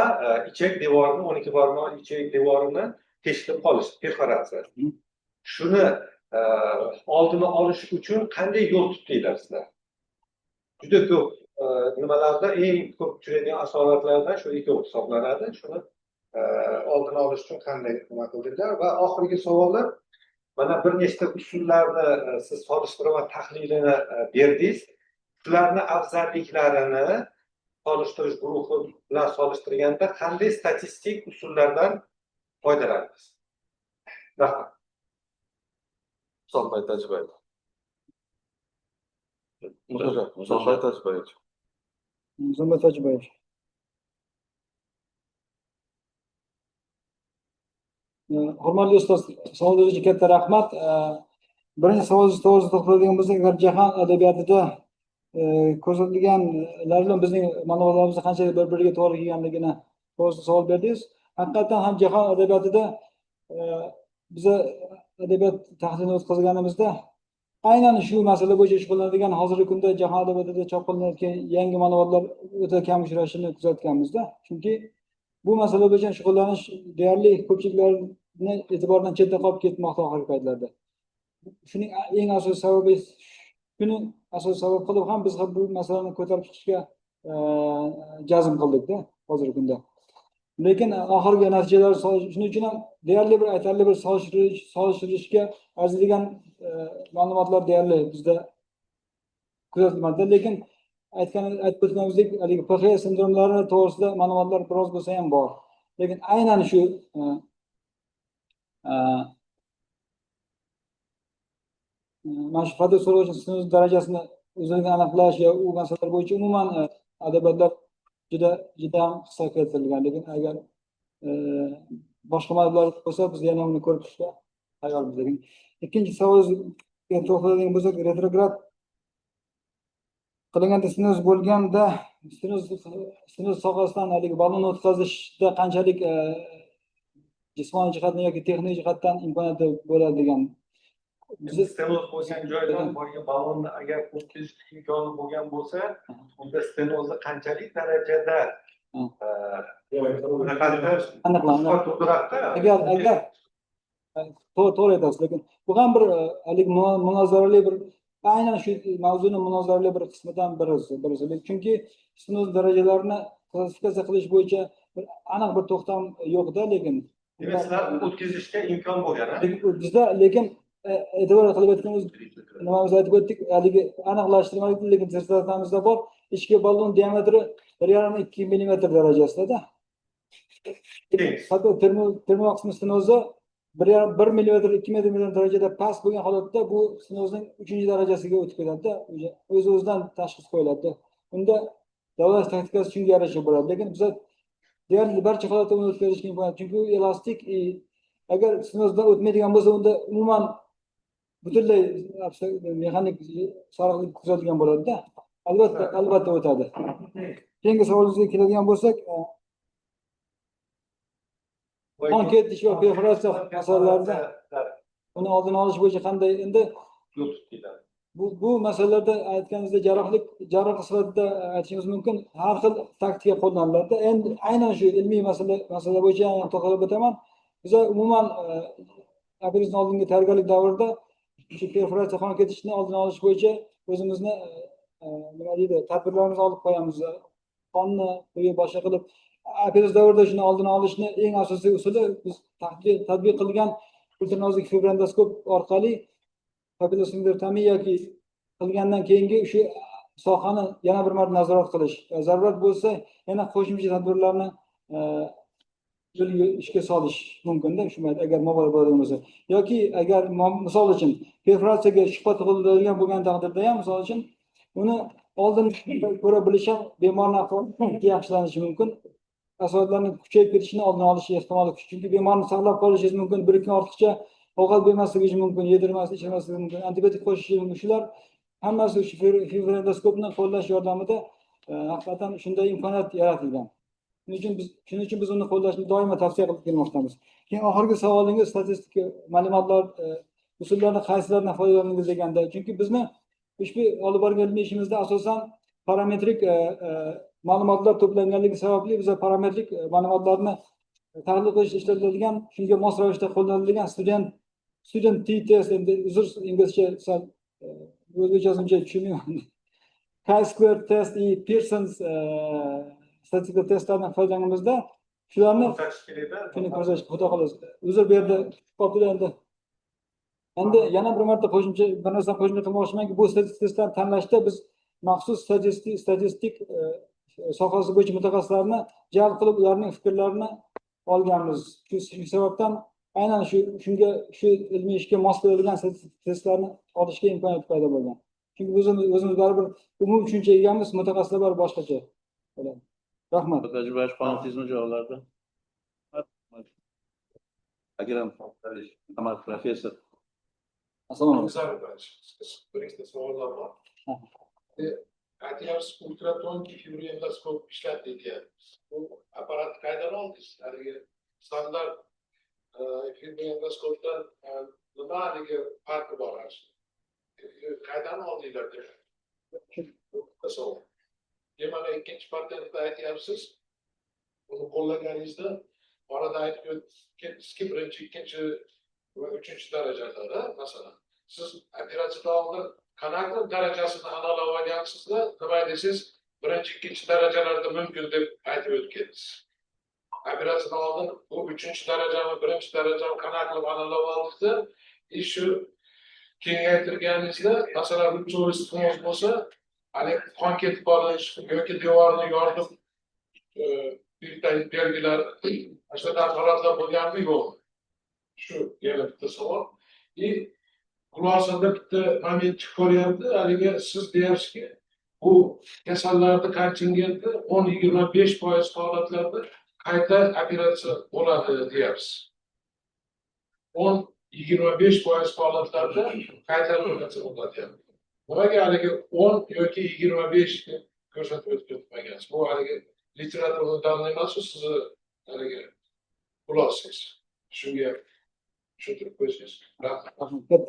ichak devorini 12 barmoq ichak devorini teshilib qolish, perforatsiya. Shuni oldini olish uchun qanday yo'l tutdinglar sizlar? Juda ko'p nimalarda eng ko'p uchraydigan asoratlardan shu ikkovi hisoblanadi. Shuni oldini olish uchun qanday nima qildinglar? Va oxirgi savollar, mana bir nechta usullarni siz solishtiruv va tahlilini berdingiz. Shularni afzalliklarini solishtirish guruhi bilan solishtirganda qanday statistik usullardan foydalandingiz? Rahmat. Musolboy Tojiboyev. Musolboy Tojiboyev. Musolboy Tojiboyev. Hurmatli ustoz, savolingiz uchun katta rahmat. Birinchi savolingiz to'g'risida to'xtaladigan bo'lsak, agar jahon adabiyotida ko'rsatilganlar bilan bizning ma'nolarimiz qanchalik bir-biriga to'g'ri kelganligini to'g'risida savol berdingiz. Haqiqatan ham jahon adabiyotida biza adabiyot tahlilini o'tkazganimizda aynan shu masala bo'yicha shug'ullanadigan hozirgi kunda jahon adabiyotida chop qilinayotgan yangi ma'nolar o'ta kam uchrashini kuzatganmizda. Chunki bu masala bo'yicha shug'ullanish deyarli ko'pchiliklarni e'tibordan chetda qolib ketmoqda oxirgi paytlarda. Shuning eng asosiy sababi shuni asosiy sabab qilib ham biz bu masalani ko'tarib chiqishga jazm qildikda hozirgi kunda. Lekin oxirgi natijalar shuning uchun ham deyarli bir aytarli bir solishtirishga arziydigan ma'lumotlar deyarli bizda kuzatilmadi. Lekin aytib o'tganimizdek, haligi PX sindromlari to'g'risida ma'lumotlar biroz bo'lsa ham bor. Lekin aynan shu mana shu hadis so'rovchi stenoz darajasini o'zini aniqlash yo u masalalar bo'yicha umuman adabiyotlar juda ham hissa keltirilgan. Lekin agar boshqa ma'lumotlar bo'lsa biz yana uni ko'rib chiqishga tayyormiz. Lekin ikkinchi savolga to'xtaladigan bo'lsak, retrograd qilinganda stenoz bo'lganda stenoz sohasidan haligi balon o'tkazishda qanchalik jismoniy jihatdan yoki texnik jihatdan imkoniyati bo'ladi degan. Stenoz bo'lgan joydan boyga balonni agar o'tkazish imkoni bo'lgan bo'lsa, unda stenozni qanchalik darajada agar to'g'ri aytasiz, lekin bu ham bir haligi munozarali bir aynan shu mavzuni munozarali bir qismidan birisi. Chunki stenoz darajalarini klassifikatsiya qilish bo'yicha bir aniq bir to'xtam yo'qda, lekin sizlar o'tkazishga imkon bo'lgan. Bizda lekin e'tibor qilib o'tganimiz nimamizni aytib o'tdik, haligi aniqlashtirmadik, lekin sertifikatimizda bor. Ichki ballon diametri 1,5-2 mm darajasida. Hatto termoqsmi stenozi bir millimetr, 2 millimetr darajada past bo'lgan holatda bu sinozning 3-darajasiga o'tib ketadi. O'z-o'zidan tashxis qo'yiladi. Unda davolash taktikasi shunga yarasha bo'ladi. Lekin biz deyarli barcha holatda uni o'tkazishga imkoniyat. Chunki u elastik, agar sinozdan o'tmaydigan bo'lsa, unda umuman butunlay mexanik sog'liqlik kuzatilgan bo'ladi-da. Albatta o'tadi. Keyingi savolingizga keladigan bo'lsak, qon ketish va perforatsiya masalalarida uni oldini olish bo'yicha qanday endi bu masalalarda aytganingizdek jarrohlik sifatida aytishimiz mumkin. Har xil taktika qo'llaniladi. Endi aynan shu ilmiy masala bo'yicha ham to'xtalib o'taman. Biz umuman operatsiyadan oldingi tayyorgarlik davrida shu perforatsiya qon ketishini oldini olish bo'yicha o'zimizni nima deydi, tadbirlarimizni olib qo'yamiz. Qonni qo'yib boshqa qilib operatsiya davrida shuni oldini olishni eng asosiy usuli biz tatbiq qilgan ultranozik fibroendoskop orqali papillosindertomiya yoki qilgandan keyingi shu sohani yana bir marta nazorat qilish. Zarurat bo'lsa, yana qo'shimcha tadbirlarni ishga solish mumkin-da, shu mayda agar mobodo bo'ladigan bo'lsa. Yoki agar misol uchun perforatsiyaga shubha tug'iladigan bo'lgan taqdirda ham, misol uchun uni oldin ko'ra bilish ham bemorning ahvoli yaxshilanishi mumkin. Asoratlarning kuchayib ketishini oldini olish ehtimoli kuch. Chunki bemorni saqlab qolishingiz mumkin, bir kun ortiqcha ovqat bermasligi mumkin, yedirmasligi, ichirmasligi mumkin, antibiotik qo'shishi mumkin. Shular hammasi shu fibroendoskopni qo'llash yordamida haqiqatan shunday imkoniyat yaratilgan. Shuning uchun biz uni qo'llashni doimo tavsiya qilib kelmoqdamiz. Keyin oxirgi savolingiz statistik ma'lumotlar usullaridan qaysilaridan foydalandingiz deganda. Chunki bizni ushbu olib borgan ilmiy ishimizda asosan parametrik ma'lumotlar to'planganligi sababli biz parametrik ma'lumotlarni tahlil qilishda ishlatiladigan, shunga mos ravishda qo'llaniladigan student t-test, endi uzr inglizcha sal o'zbekchasini tushunmayman. Chi-square test, Pearson's statistika testlardan foydalanganimizda shularni shuni ko'rsatish xudo xohlasa. Uzr bu yerda qoldi endi. Endi yana bir marta qo'shimcha bir narsa qo'shimcha qilmoqchimanki, bu statistik testlarni tanlashda biz maxsus statistik sohasi bo'yicha mutaxassislarni jalb qilib, ularning fikrlarini olganmiz. Shu sababdan aynan shu ilmiy ishga mos keladigan testlarni olishga imkoniyat paydo bo'lgan. Chunki o'zimiz baribir umumiy tushuncha egamiz, mutaxassislar baribir boshqacha bo'ladi. Rahmat. Tajribachi qonunchizmi javoblari. Akram Ahmad professor. Assalomu alaykum. Birinchi savollar bor. Aytyapsiz, ultraton fibroendoskop ishlatdik deyapmiz. Bu apparatni qayerdan oldingiz? Haligi standart fibroendoskopdan nima haligi farqi bor? Qayerdan oldinglar deb savol. Demak, ikkinchi patentda aytyapsiz, uni qo'llaganingizda orada aytib o'tdingizki, birinchi, ikkinchi va uchinchi darajalarda, masalan, siz operatsiyadan oldin qanaqa darajasini aniqlab olgansizda, nima desangiz, birinchi, ikkinchi darajalarda mumkin deb aytib o'tdingiz. Operatsiyadan oldin bu uchinchi darajami, birinchi darajami qanaqa qilib aniqlab oldingizda, shu kengaytirganingizda, masalan, ultravoy stenoz bo'lsa, hali qon ketib qolish yoki devorni yorib belgilar, shunaqa holatlar bo'lganmi yo'qmi? Shu yana bitta savol. Xulosada bitta moment chiqib qolyapti. Haligi siz deyapsizki, bu kasallarda qanchanganda 10-25% holatlarda qayta operatsiya bo'ladi deyapsiz. 10-25% holatlarda qayta operatsiya bo'ladi. Nimaga haligi 10 yoki 25 deb ko'rsatib o'tgansiz? Bu haligi literaturada dalil emas, sizni haligi xulosangiz. Shunga tushuntirib qo'ysangiz. Rahmat.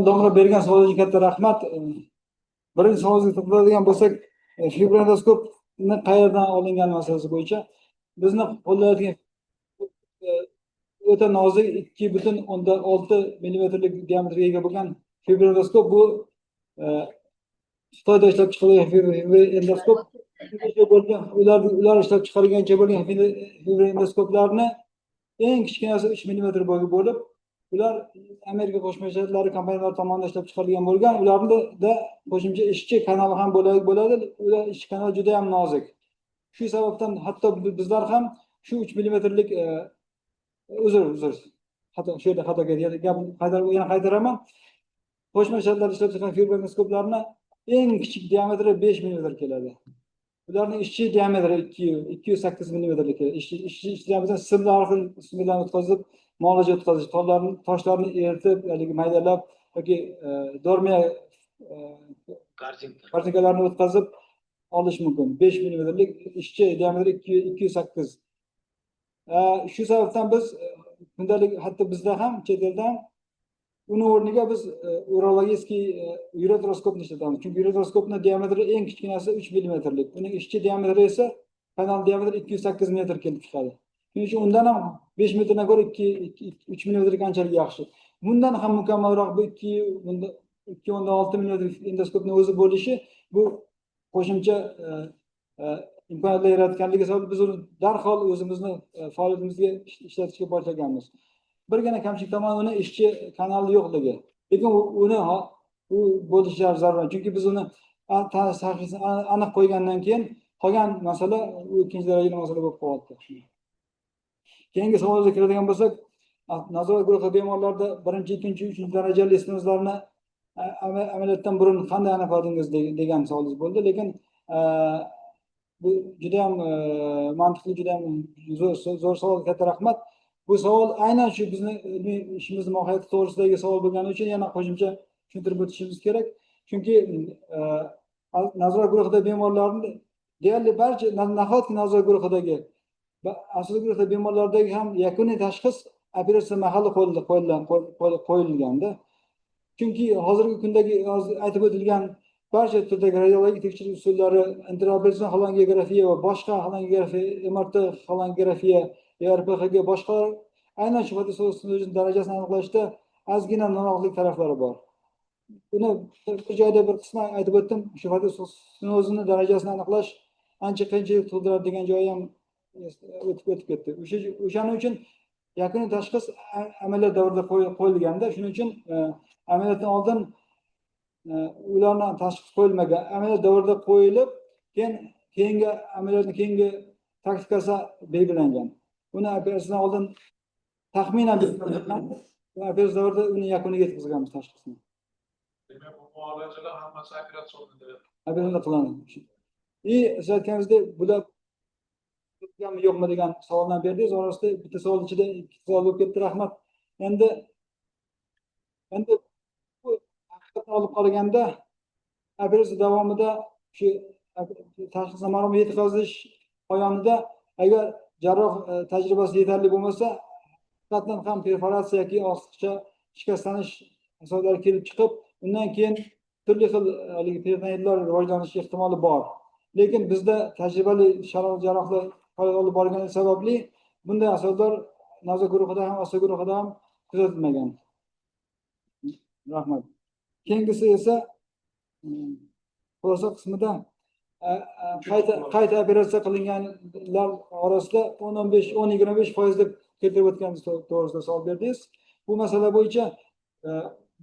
Domla bergan savol uchun katta rahmat. Birinchi savolga to'xtaladigan bo'lsak, fibroendoskopni qayerdan olingan masalasi bo'yicha bizni qo'llayotgan o'ta nozik 2,6 millimetrlik diametrga ega bo'lgan fibroendoskop bu Xitoyda ishlab chiqarilgan fibroendoskop ular ishlab chiqargancha bo'lgan fibroendoskoplarni eng kichkinasi 3 millimetr bo'yi bo'lib, ular Amerika Qo'shma Shtatlari kompaniyalari tomonidan ishlab chiqarilgan bo'lgan. Ularda qo'shimcha ishchi kanali ham bo'ladi. Ular ishchi kanali juda ham nozik. Shu sababdan hatto bizlar ham shu 3 millimetrlik uzr xato shu yerda xato keldi. Yana qaytaraman. Qo'shma shartlarda ishlab chiqarilgan fibernoskoplarni eng kichik diametri 5 mm keladi. Ularning ishchi diametri 208 mm keladi. Ishchi diametri simlar orqali simlarni o'tkazib, muolaja o'tkazish, toshlarni eritib, haligi maydalab yoki dormiya kartinkalarni o'tkazib olish mumkin. 5 mmlik ishchi diametri 208. Shu sababdan biz kundalik hatto bizda ham chet elda ham uni o'rniga biz urologiskiy uretroskopni ishlatamiz. Chunki uretroskopning diametri eng kichkinasi 3 mmlik. Uning ishchi diametri esa kanal diametri 208 metr kelib chiqadi. Shuning uchun undan ham 5 metrdan ko'ra 3 mmlik qanchalik yaxshi. Bundan ham mukammalroq bu 2.6 mmlik endoskopning o'zi bo'lishi bu qo'shimcha imkoniyatlar yaratganligi sababli biz uni darhol o'zimizni faoliyatimizga ishlatishga boshlaganmiz. Birgina kamchilik tomoni uni ishchi kanali yo'qligi. Lekin uni u bo'lishi zarur. Chunki biz uni aniq qo'ygandan keyin qolgan masala u ikkinchi darajali masala bo'lib qolyapti. Keyingi savolga kiradigan bo'lsak, nazorat guruhi bemorlarda birinchi, ikkinchi, uchinchi darajali stenozlarni amaliyotdan burun qanday aniqladingiz degan savolingiz bo'ldi. Lekin bu juda ham mantiqli, juda ham zo'r savol, katta rahmat. Bu savol aynan shu bizni ilmiy ishimizni mohiyati to'g'risidagi savol bo'lgani uchun yana qo'shimcha tushuntirib o'tishimiz kerak. Chunki nazorat guruhida bemorlarni deyarli barcha nahotki nazorat guruhidagi asosiy guruhda bemorlardagi ham yakuniy tashxis operatsiya mahali qo'yilganda. Chunki hozirgi kundagi aytib o'tilgan barcha turdagi radiologik tekshirish usullari, intraoperatsiya xolangografiya va boshqa xolangografiya, MRT xolangografiya, ERPX ga boshqalar aynan shu fotosintezni darajasini aniqlashda ozgina no'noqlik taraflari bor. Buni bir joyda bir qisman aytib o'tdim. Shu fotosintezni darajasini aniqlash ancha qiyinchilik tug'diradi degan joyi ham o'tib ketdi. O'shaning uchun yakuniy tashxis amaliyot davrida qo'yilganda, shuning uchun amaliyotdan oldin ularni tashxis qo'yilmagan, amaliyot davrida qo'yilib, keyingi amaliyotning keyingi taktikasi belgilangan. Uni operatsiyadan oldin taxminan belgilangan, operatsiya davrida uni yakuniga yetkazganmiz tashxisni. Demak, bu muolajalar hammasi operatsiyada Qiladi. Siz aytganingizdek, bular yo'qmi degan savollarni berdingiz. Orasida bitta savol ichida ikki savol bo'lib ketdi. Rahmat. Endi bu haqiqatni olib qaraganda operatsiya davomida shu tashxisga ma'lum yetkazish jarayonida agar jarroh tajribasi yetarli bo'lmasa, haqiqatdan ham perforatsiya yoki ortiqcha shikastlanish asoratlari kelib chiqib, undan keyin turli xil peritoneitlar rivojlanishi ehtimoli bor. Lekin bizda tajribali jarrohlar faoliyat olib borgani sababli bunday asoratlar nazorat guruhida ham, asosiy guruhida ham kuzatilmagan. Rahmat. Keyingisi esa xulosa qismida qayta operatsiya qilinganlar orasida 10-25% deb keltirib o'tganimiz to'g'risida savol berdingiz. Bu masala bo'yicha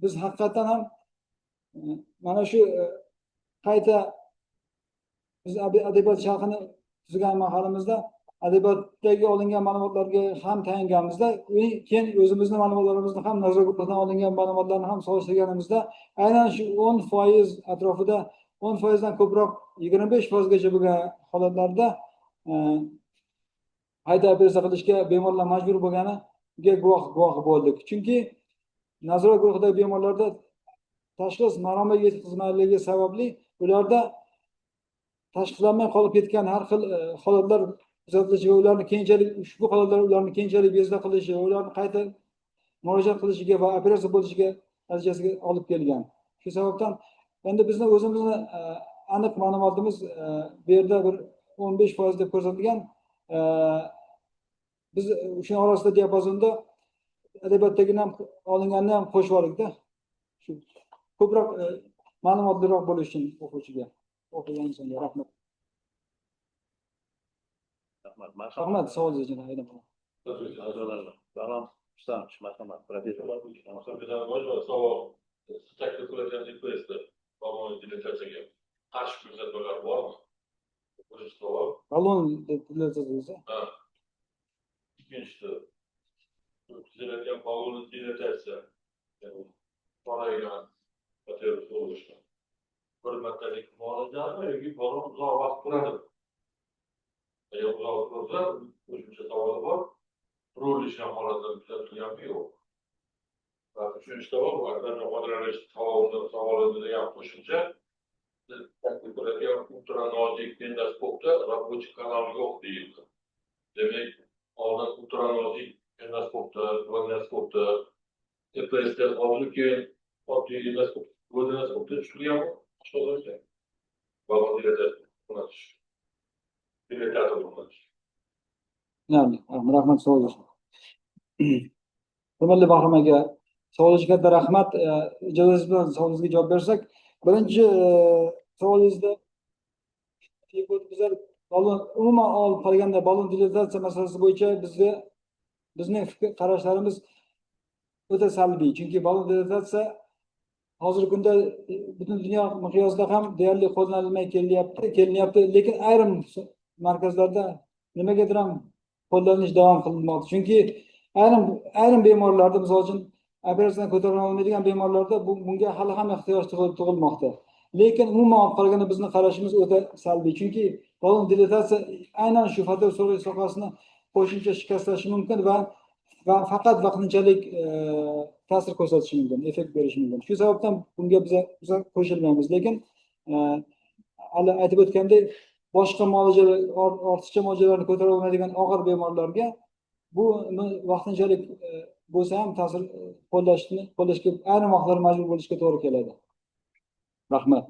biz haqiqatan ham mana shu qayta biz adabiyot sharhini tuzgan mahalimizda adabiyotdagi olingan ma'lumotlarga ham tayanganmizda, keyin o'zimizni ma'lumotlarimizni ham nazorat guruhidan olingan ma'lumotlarni ham solishtirganimizda aynan shu 10% atrofida 10% dan ko'proq 25% gacha bo'lgan holatlarda qayta operatsiya qilishga bemorlar majbur bo'lganiga guvoh bo'ldik. Chunki nazorat guruhidagi bemorlarda tashxis maromga yetkazilmaligi sababli ularda tashxislanmay qolib ketgan har xil holatlar kuzatilishi va ularni keyinchalik ushbu holatlar ularni keyinchalik bezda qilishi, ularni qayta murojaat qilishiga va operatsiya bo'lishiga natijasiga olib kelgan. Shu sababdan endi bizni o'zimizni aniq ma'lumotimiz bu yerda bir 15% deb ko'rsatilgan. Biz o'sha orasida diapazonda adabiyotdagini ham olinganini ham qo'shib oldikda. Shu ko'proq ma'lumotliroq bo'lish uchun o'quvchiga, o'qigan insonga rahmat. Rahmat savolingiz uchun. Salom, marhamat, professor. Savol taklif qilingan requestda dilatatsiyaga qarshi ko'rsatmalar bormi? Birinchi savol. Balon dilatatsiya. Ikkinchisi, o'tkaziladigan balon balonu dilatatsiya, toraygan material oluştu. Hürmetli muhalefetler yoki balon uzoq vaqt turadi. Eğer uzoq tursa, qo'shimcha savoli bor. Qurilishgan holatda kuzatilganmi yo'q. Va uchinchi savol bu agardan foydalanish savolida ham qo'shimcha taklif qilingan ultranozik endoskopda рабочий kanal yo'q deyildi. Demak, oldin ultranozik endoskopda, broneskopda, EPS'da oldin keyin oddiy endoskop, broneskopda tushilganmi? Boshqa balon dilatator o'rnatish. Yani, rahmat savol uchun. Hurmatli Bahrom aka, savolingiz katta rahmat. Ijozangiz bilan savolingizga javob bersak, birinchi savolingizda bizlar balon umuman olib qaraganda balon dilatatsiya masalasi bo'yicha bizning fikr qarashlarimiz o'ta salbiy. Chunki balon dilatatsiya hozirgi kunda butun dunyo miqyosida ham deyarli qo'llanilmay kelinyapti, lekin ayrim markazlarda nimagadir ham qo'llanish davom qilinmoqda. Chunki ayrim bemorlarda, misol uchun operatsiyadan ko'tarila olmaydigan bemorlarda bunga hali ham ehtiyoj tug'ilmoqda. Lekin umuman olib qaraganda bizning qarashimiz o'ta salbiy. Chunki balon dilatatsiya aynan shu fotosurlik sohasini qo'shimcha shikastlashi mumkin va faqat vaqtinchalik ta'sir ko'rsatishi mumkin, effekt berishi mumkin. Shu sababdan bunga biz qo'shilmaymiz. Lekin hali aytib o'tgandek, boshqa muolajalar, ortiqcha muolajalarni ko'tara olmaydigan og'ir bemorlarga bu vaqtinchalik bo'lsa ham ta'sir qo'llashga ayrim vaqtlar majbur bo'lishga to'g'ri keladi. Rahmat.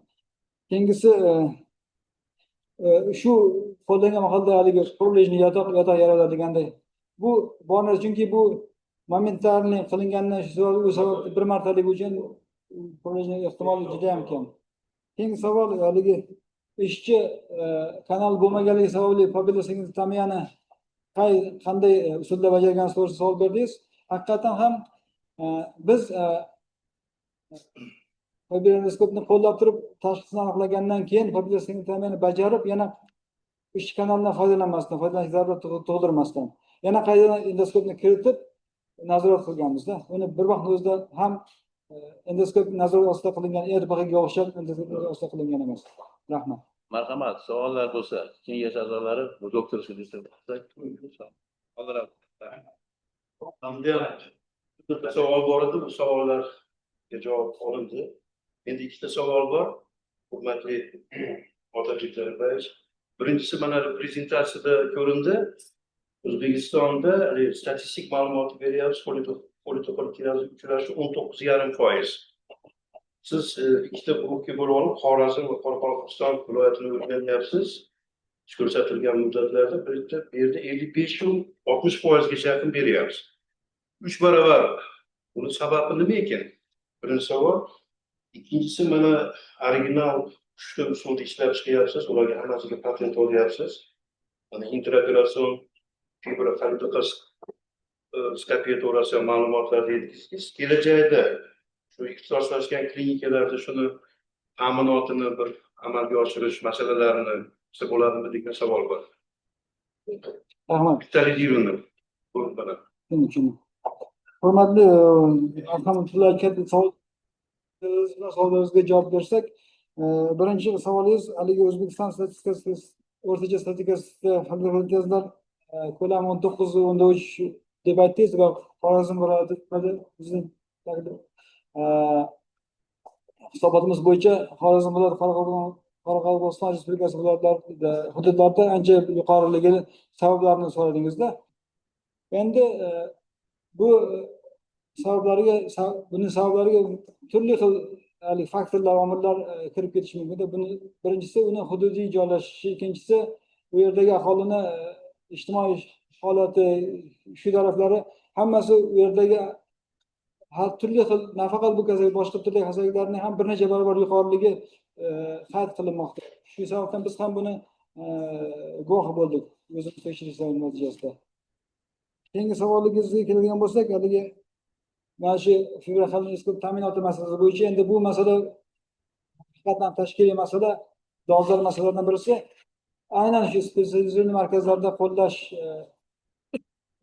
Keyingisi shu qo'llangan mahalda haligi qurilishni yotoq yaratadiganday bu bor, chunki bu momentarniy qilingandan shu sababli bir martalik uchun qurilishni ehtimoli juda ham kam. Keyingi savol haligi ishchi kanal bo'lmaganligi sababli papillosektomiyani qanday usulda bajargansiz to'g'risida savol berdingiz. Haqiqatan ham biz papilloskopni qo'llab turib tashxisini aniqlagandan keyin papillosektomiyani bajarib yana ishchi kanaldan foydalanmasdan, foydalanish zarurat tug'dirmasdan yana qaytadan endoskopni kiritib nazorat qilganmizda. Uni bir vaqt o'zida ham endoskop nazorat ostida qilingan RBG'ga o'xshab endoskop ostida qilingan emas. Rahmat. Marhamat, savollar bo'lsa, kengash a'zolari bu doktor Bitta savol bor edi, bu savollarga javob olindi. Endi ikkita savol bor. Hurmatli Otabek Zaripov. Birinchisi mana prezentatsiyada ko'rindi. O'zbekistonda statistik ma'lumot beryapsiz, politoxin kirazi uchrashi 19,5%. Siz ikkita guruhga bo'lib olib, Xorazm va Qoraqalpog'iston viloyatini o'rganyapsiz. Ko'rsatilgan muddatlarda bu yerda 55 yil 60%gacha yaqin beryapsiz. 3 barobar. Buni sababi nima ekan? Birinchi savol. Ikkinchisi, mana original 3 ta usulda ishlab chiqyapsiz, ularga hammasiga patent olyapsiz. Mana interoperatsion fibroxalitoskopiya to'g'risida ma'lumotlarni yetkazsangiz, kelajakda shu ixtisoslashgan klinikalarda shuni ta'minotini bir amalga oshirish masalalarini qilsa bo'ladimi degan savol bor. Rahmat. Kapitalizmni Hurmatli Abdullah aka, savollaringizga javob bersak, birinchi savolingiz haligi O'zbekiston statistikasi o'rtacha statistikasida fibroxalitoskoplar ko'lami 19-13 deb aytdingiz va Xorazm viloyatida bizning hisobotimiz bo'yicha Xorazm viloyati Qoraqalpog'iston Respublikasi hududlarida ancha yuqoriligini sabablarini so'radingizda. Endi bu buning sabablariga turli xil faktorlar, omillar kirib ketishi mumkin. Buni birinchisi uni hududiy joylashishi, ikkinchisi bu yerdagi aholini ijtimoiy holati, shu taraflari hammasi u yerdagi turli xil nafaqat bu kasallik, boshqa turli kasalliklarning ham bir necha barobar yuqoriligi qayd qilinmoqda. Shu sababdan biz ham buni guvohi bo'ldik o'zimiz tekshirishlar natijasida. Keyingi savolingizga keladigan bo'lsak, haligi mana shu fibroxalitoskop ta'minoti masalasi bo'yicha endi bu masala haqiqatan tashkiliy masala, dolzarb masalalardan birisi. Aynan shu spetsializatsiya markazlarida qo'llash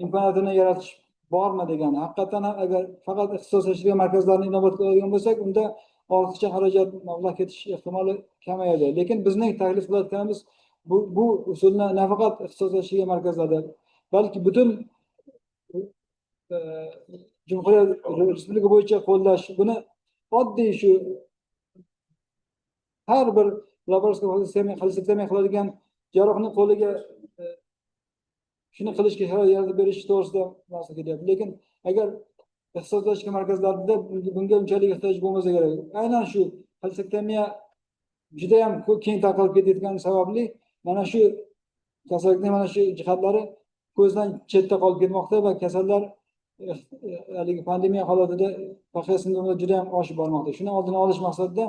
imkoniyatini yaratish bormi degan. Haqiqatan ham agar faqat ixtisoslashtirilgan markazlarni inobatga oladigan bo'lsak, unda ortiqcha xarajat mablag' ketish ehtimoli kamayadi. Lekin bizning taklif qilayotganimiz bu usulni nafaqat ixtisoslashtirilgan markazlarda, balki butun Cumhuriyet Respublika bo'yicha qo'llash, buni oddiy shu har bir laparoskop xolestetomia qiladigan jarrohning qo'liga shuni qilishga sharoit yaratib berish to'g'risida narsa kelyapti. Lekin agar ixtisoslashgan markazlarda bunga unchalik ehtiyoj bo'lmasa kerak. Aynan shu xolestetomia juda ham keng tarqalib ketayotgani sababli mana shu kasallikning mana shu jihatlari ko'zdan chetda qolib ketmoqda va kasallar haligi pandemiya holatida taqviya sindromida juda ham oshib bormoqda. Shuni oldini olish maqsadida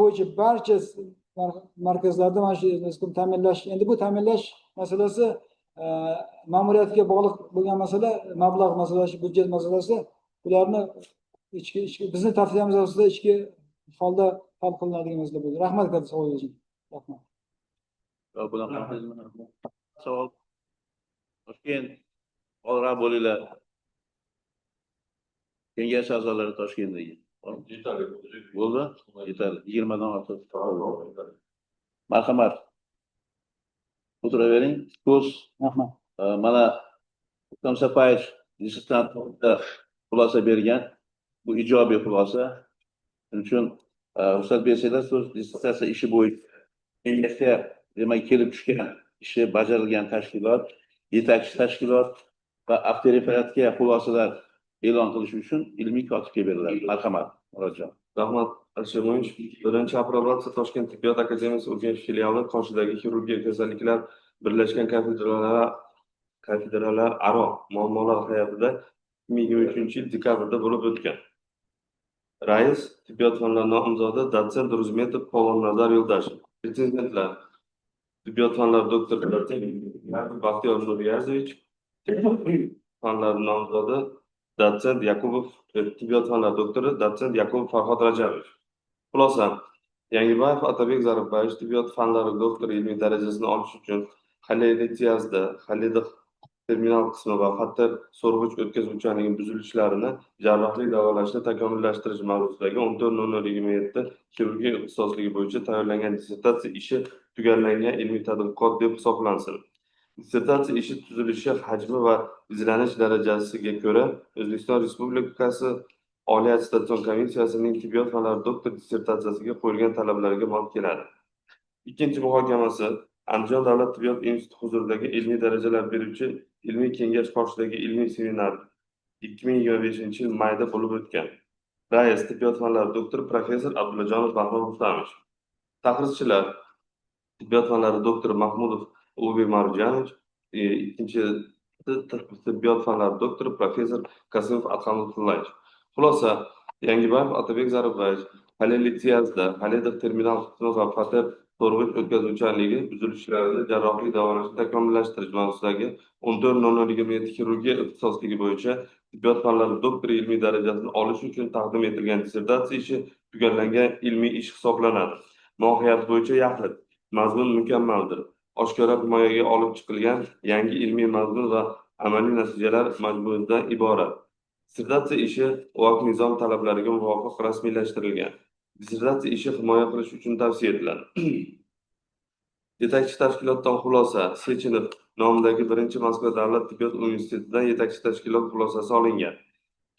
bo'yicha barcha markazlarda mana shu ta'minlash, endi bu ta'minlash masalasi ma'muriyatga bog'liq bo'lgan masala, mablag' masalasi, budjet masalasi, ularni ichki bizni tavsiyamiz asosida ichki holda hal qilinadigan masala bo'ldi. Rahmat katta savol uchun. Rahmat. Savol. Toshkent, olra bo'linglar. Kengash a'zolari Toshkentdagi. Bo'ldi? Yetarli. 20 dan ortiq. Marhamat. O'tiravering. Ko'z. Rahmat. Mana O'ktam Sapayev dissertatsiyada xulosa bergan. Bu ijobiy xulosa. Shuning uchun ruxsat bersanglar, so'z dissertatsiya ishi bo'yicha kengashga demak kelib tushgan ishi bajarilgan tashkilot, yetakchi tashkilot va avtoreferatga xulosalar e'lon qilish uchun ilmiy kotibga beriladi. Marhamat, Murodjon. Rahmat, Alisher Mo'minov. 1-aprelda Toshkent tibbiyot akademiyasi Urganch filiali qoshidagi xirurgiya kasalliklar birlashgan kafedralararo muammolar hayotida 2023-yil dekabrda bo'lib o'tgan. Rais tibbiyot fanlari nomzodi dotsent Ruzmetov Polonnazar Yo'ldashev. Retsenzentlar tibbiyot fanlari doktori Baxtiyor Nuriyazovich, fanlar nomzodi dotsent Yakubov, tibbiyot fanlari doktori dotsent Yakubov Farhod Rajabov. Xulosa: Yangibayev Otabek Zarifbayevich tibbiyot fanlari doktori ilmiy darajasini olish uchun xolesteziyada, xolediq terminal qismi va xatir so'rg'ich o'tkazuvchanligi buzilishlarini jarrohlik davolashni takomillashtirish mavzusidagi 14.0027 xirurgiya ixtisosligi bo'yicha tayyorlangan dissertatsiya ishi tugallangan ilmiy tadqiqot deb hisoblansin. Dissertatsiya ishi tuzilishi, hajmi va izlanish darajasiga ko'ra O'zbekiston Respublikasi Oliy attestatsiyon komissiyasining tibbiyot fanlari doktor dissertatsiyasiga qo'yilgan talablarga mos keladi. Ikkinchi muhokamasi Andijon davlat tibbiyot instituti huzuridagi ilmiy darajalar beruvchi ilmiy kengash qoshidagi ilmiy seminar 2025-yil mayda bo'lib o'tgan. Rais tibbiyot fanlari doktori professor Abdullajonov Bahrom Rustamov. Taqrizchilar tibbiyot fanlari doktori Mahmudov Ulug'bek Marjanovich, ikkinchi tibbiyot fanlari doktori professor Kasimov Adhamullayevich. Xulosa: Yangibayev Otabek Zarifbayevich xolesteziyada, xolediq terminal qismi va xatir so'rg'ich o'tkazuvchanligi buzilishlarini jarrohlik davolashni takomillashtirish mavzusidagi 14.0027 xirurgiya ixtisosligi bo'yicha tibbiyot fanlari doktori ilmiy darajasini olish uchun taqdim etilgan dissertatsiya ishi tugallangan ilmiy ish hisoblanadi. Mohiyat bo'yicha yaxlit, mazmun mukammaldir. Oshkora himoyaga olib chiqilgan yangi ilmiy mazmun va amaliy natijalar majmuidan iborat. Dissertatsiya ishi OAK nizom talablariga muvofiq rasmiylashtirilgan. Dissertatsiya ishi himoya qilish uchun tavsiya etiladi. Yetakchi tashkilotdan xulosa: Sechinov nomidagi 1-Moskva davlat tibbiyot universitetidan yetakchi tashkilot xulosasi olingan.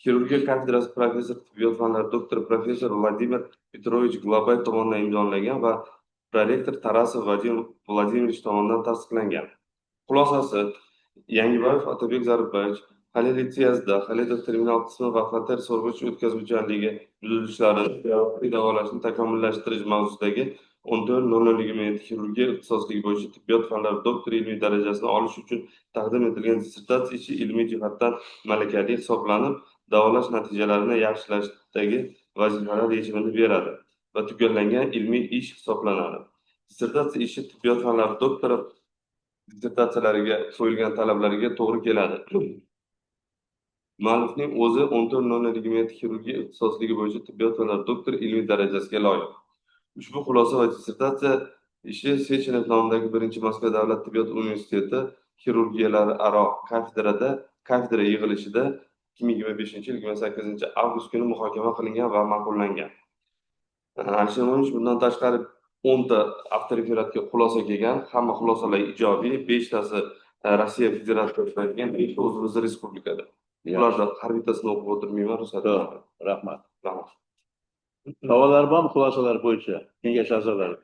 Xirurgiya kafedrasi professor tibbiyot fanlari doktori professor Vladimir Petrovich Globay tomonidan imzolangan va prorektor Tarasov Vadim Vladimirovich tomonidan tasdiqlangan. Xulosasi: Yangibayev Otabek Zarifbayevich xolesteziyada, xolediq terminal qismi va xatir so'rg'ich o'tkazuvchanligi buzilishlarini davolashni takomillashtirish mavzusidagi 14.0027 xirurgiya ixtisosligi bo'yicha tibbiyot fanlari doktori ilmiy darajasini olish uchun taqdim etilgan dissertatsiya ishi ilmiy jihatdan malakali hisoblanib, davolash natijalarini yaxshilashdagi vazifalar yechimini beradi va tugallangan ilmiy ish hisoblanadi. Dissertatsiya ishi tibbiyot fanlari doktori dissertatsiyalariga qo'yilgan talablarga to'g'ri keladi. Muallifning o'zi 14.0027 xirurgiya ixtisosligi bo'yicha tibbiyot fanlari doktori ilmiy darajasiga loyiq. Ushbu xulosa va dissertatsiya ishi Sechinov nomidagi 1-Moskva davlat tibbiyot universiteti xirurgiyalararo kafedra yig'ilishida 2025 yil 28 avgust kuni muhokama qilingan va ma'qullangan. Alisher Mo'minovich bundan tashqari 10 ta avtoreferatga xulosa kelgan, hamma xulosalar ijobiy, 5 tasi Rossiya Federatsiyasidan kelgan, 5 ta o'zimiz respublikada. Ulardan har bittasini o'qib o'tirmayman, ruxsat To'g'ri, etaman. rahmat. Rahmat. Savollar bormi xulosalar bo'yicha? Kengash a'zolari.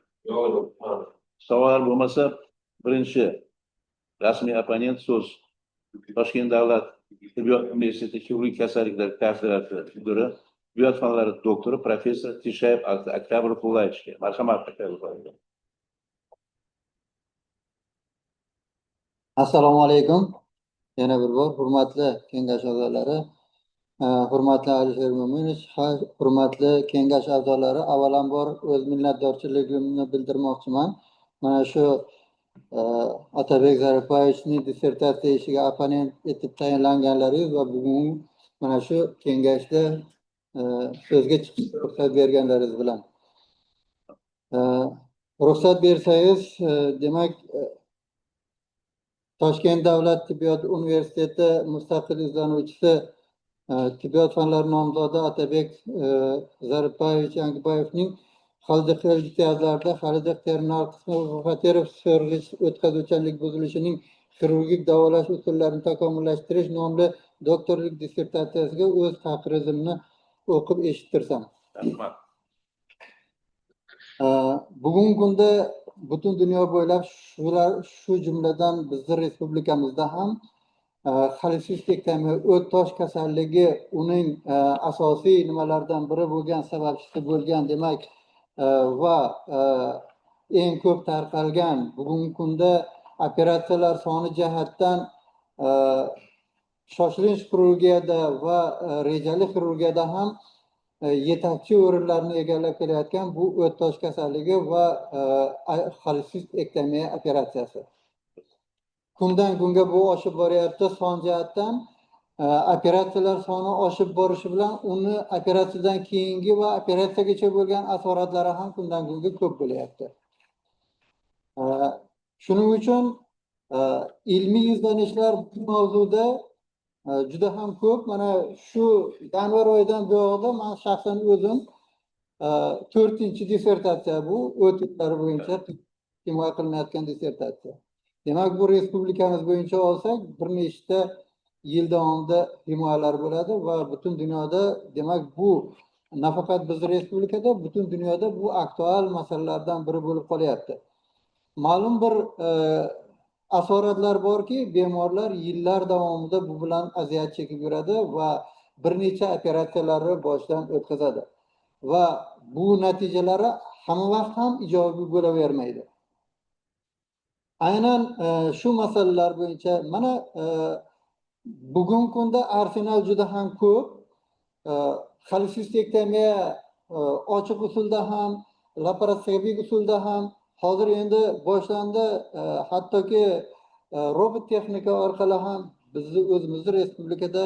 Savollar bo'lmasa, birinchi rasmiy opponent so'z. Toshkent davlat tibbiyot universiteti xirurgik kasalliklar kafedrasi mudiri, tibbiyot fanlari doktori, professor Tishayev Oktabr Qullayevga. Marhamat, Oktabr. Assalomu alaykum. Yana bir bor hurmatli kengash a'zolari, hurmatli Alisher Mo'minovich, hurmatli kengash a'zolari, avvalambor o'z minnatdorchiligimni bildirmoqchiman. Mana shu Otabek Zaripovichning dissertatsiya ishiga opponent etib tayinlanganlaringiz va bugun mana shu kengashda so'zga chiqishga ruxsat berganlaringiz bilan. Ruxsat bersangiz, demak, Toshkent davlat tibbiyot universiteti mustaqil izlanuvchisi, tibbiyot fanlari nomzodi Otabek Zaripovich Yangiboyevning Xaldiq imtiyozlarida Xaldiq terminal qismi Faterov so'rg'ich o'tkazuvchanlik buzilishining xirurgik davolash usullarini takomillashtirish nomli doktorlik dissertatsiyasiga o'z taqrizimni o'qib eshittirsam. Rahmat. Bugungi kunda butun dunyo bo'ylab shu jumladan bizning respublikamizda ham xolesistik o't tosh kasalligi uning asosiy nimalardan biri bo'lgan, sababchisi bo'lgan, demak, va eng ko'p tarqalgan, bugungi kunda operatsiyalar soni jihatdan shoshilinch xirurgiyada va rejali xirurgiyada ham yetakchi o'rinlarni egallab kelayotgan bu o't tosh kasalligi va xolesistektomiya operatsiyasi. Kundan kunga bu oshib boryapti. Son jihatdan operatsiyalar soni oshib borishi bilan uni operatsiyadan keyingi va operatsiyagacha bo'lgan asoratlari ham kundan kunga ko'p bo'lyapti. Shuning uchun ilmiy izlanishlar bu mavzuda juda ham ko'p. Mana shu yanvar oyidan buyog'ida men shaxsan o'zim 4-chi dissertatsiya bu o'tlar bo'yicha himoya qilinayotgan dissertatsiya. Demak, bu respublikamiz bo'yicha olsak bir nechta yil davomida himoyalar bo'ladi va butun dunyoda, demak, bu nafaqat bizning respublikada, butun dunyoda bu aktual masalalardan biri bo'lib qolyapti. Ma'lum bir asoratlar borki, bemorlar yillar davomida bu bilan aziyat chekib yuradi va bir necha operatsiyalarni boshdan o'tkazadi va bu natijalari hamma vaqt ham ijobiy bo'lavermaydi. Aynan shu masalalar bo'yicha mana bugungi kunda arsenal juda ham ko'p. Xolesistektomiya ochiq usulda ham, laparoskopik usulda ham hozir endi boshlandi, hattoki robot texnika orqali ham bizni o'zimizning respublikada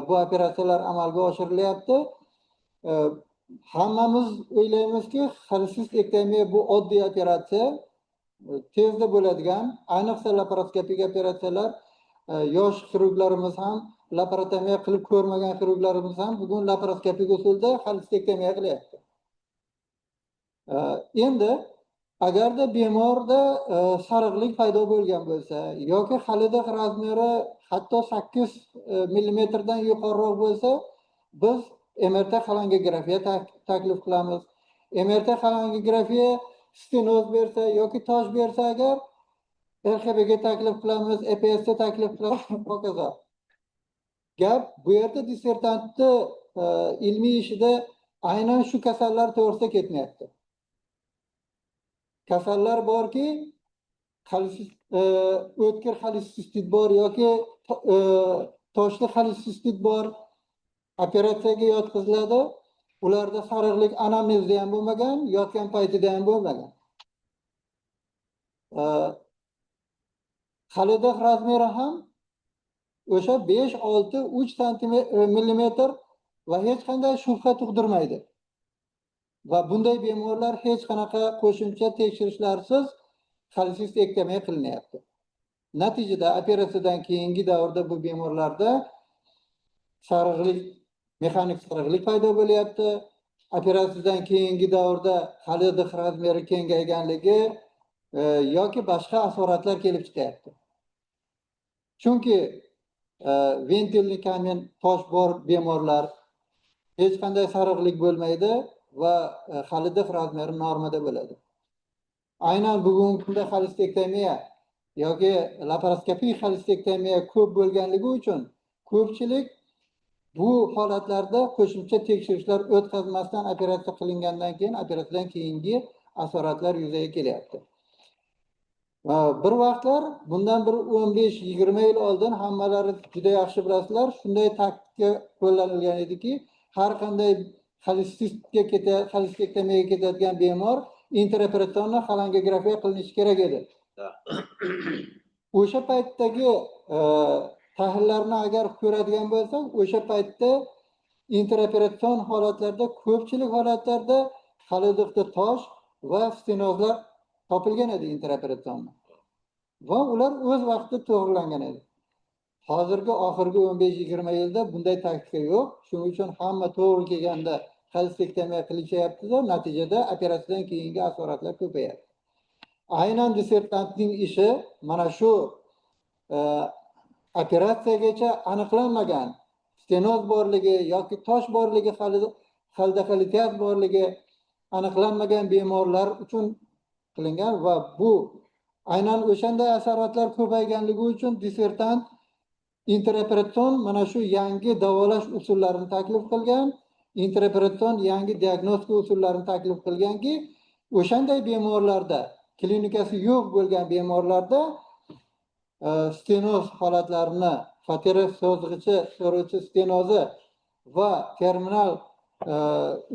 bu operatsiyalar amalga oshirilyapti. Hammamiz o'ylaymizki, xolesistektomiya bu oddiy operatsiya, tezda bo'ladigan, ayniqsa laparoskopik operatsiyalar, yosh xirurglarimiz ham, laparotomiya qilib ko'rmagan xirurglarimiz ham bugun laparoskopik usulda xolesistektomiya qilyapti. Endi agarda bemorda sariqlik paydo bo'lgan bo'lsa yoki xalidaq razmeri hatto 8 millimetrdan yuqoriroq bo'lsa, biz MRT xolangografiya taklif qilamiz. MRT xolangografiya stenoz bersa yoki tosh bersa agar RXBga taklif qilamiz, EPSga taklif qilamiz, hokazo. Gap bu yerda dissertantni ilmiy ishida aynan shu kasallar to'g'risida ketmayapti. Kasallar borki, o'tkir xolesistit bor yoki toshli xolesistit bor, operatsiyaga yotqiziladi. Ularda sariqlik anamnezda ham bo'lmagan, yotgan paytida ham bo'lmagan. Xalidaq razmeri ham o'sha 5-6-3 millimetr va hech qanday shubha tug'dirmaydi. Va bunday bemorlar hech qanaqa qo'shimcha tekshirishlarsiz xolesistektomiya qilinyapti. Natijada operatsiyadan keyingi davrda bu bemorlarda sarig'lik, mexanik sarig'lik paydo bo'lyapti. Operatsiyadan keyingi davrda xalidi razmeri kengayganligi yoki boshqa asoratlar kelib chiqyapti. Chunki ventilni kamin tosh bor bemorlar hech qanday sarig'lik bo'lmaydi va xalidi razmeri normada bo'ladi. Aynan bugungi kunda xolestektomiya yoki laparoskopik xolestektomiya ko'p bo'lganligi uchun ko'pchilik bu holatlarda qo'shimcha tekshirishlar o'tkazmasdan operatsiya qilingandan keyin operatsiyadan keyingi asoratlar yuzaga kelyapti. Bir vaqtlar bundan bir 15-20 yil oldin hammalari juda yaxshi bilasizlar, shunday taktika qo'llanilgan ediki, har qanday xolestektomiyaga ketadigan bemor interoperatsion falangografiya qilinishi kerak edi. O'sha paytdagi tahlillarni agar ko'radigan bo'lsak, o'sha paytda interoperatsion holatlarda ko'pchilik holatlarda xalidixda tosh va stenozlar topilgan edi interoperatsionda. Va ular o'z vaqtida to'g'rilangan edi. Hozirgi oxirgi 15-20 yilda bunday taktika yo'q. Shuning uchun hamma to'g'ri kelganda xolestektomiya qilishyapti-da, natijada operatsiyadan keyingi asoratlar ko'payadi. Aynan dissertantning ishi mana shu operatsiyagacha aniqlanmagan stenoz borligi yoki tosh borligi, xalidixalitiyat borligi aniqlanmagan bemorlar uchun qilingan va bu aynan o'shanday asoratlar ko'payganligi uchun dissertant interoperatsion mana shu yangi davolash usullarini taklif qilgan, interoperatsion yangi diagnostika usullarini taklif qilganki, o'shanday bemorlarda, klinikasi yo'q bo'lgan bemorlarda stenoz holatlarini, fatera so'rg'ichi stenozi va terminal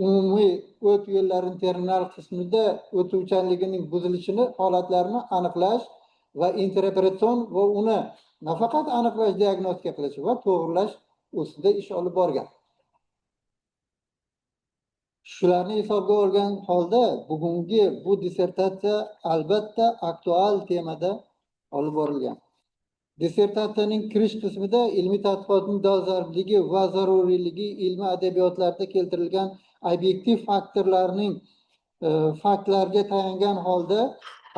umumiy o't yo'llarining terminal qismida o'tuvchanligining buzilishini holatlarini aniqlash va interoperatsion va uni nafaqat aniqlash, diagnostika qilish va to'g'rilash ustida ish olib borgan. Shularni hisobga olgan holda bugungi bu dissertatsiya albatta aktual temada olib borilgan. Dissertatsiyaning kirish qismida ilmiy tadqiqotning dolzarbligi va zaruriyligi ilmiy adabiyotlarda keltirilgan obyektiv faktorlarning faktlarga tayangan holda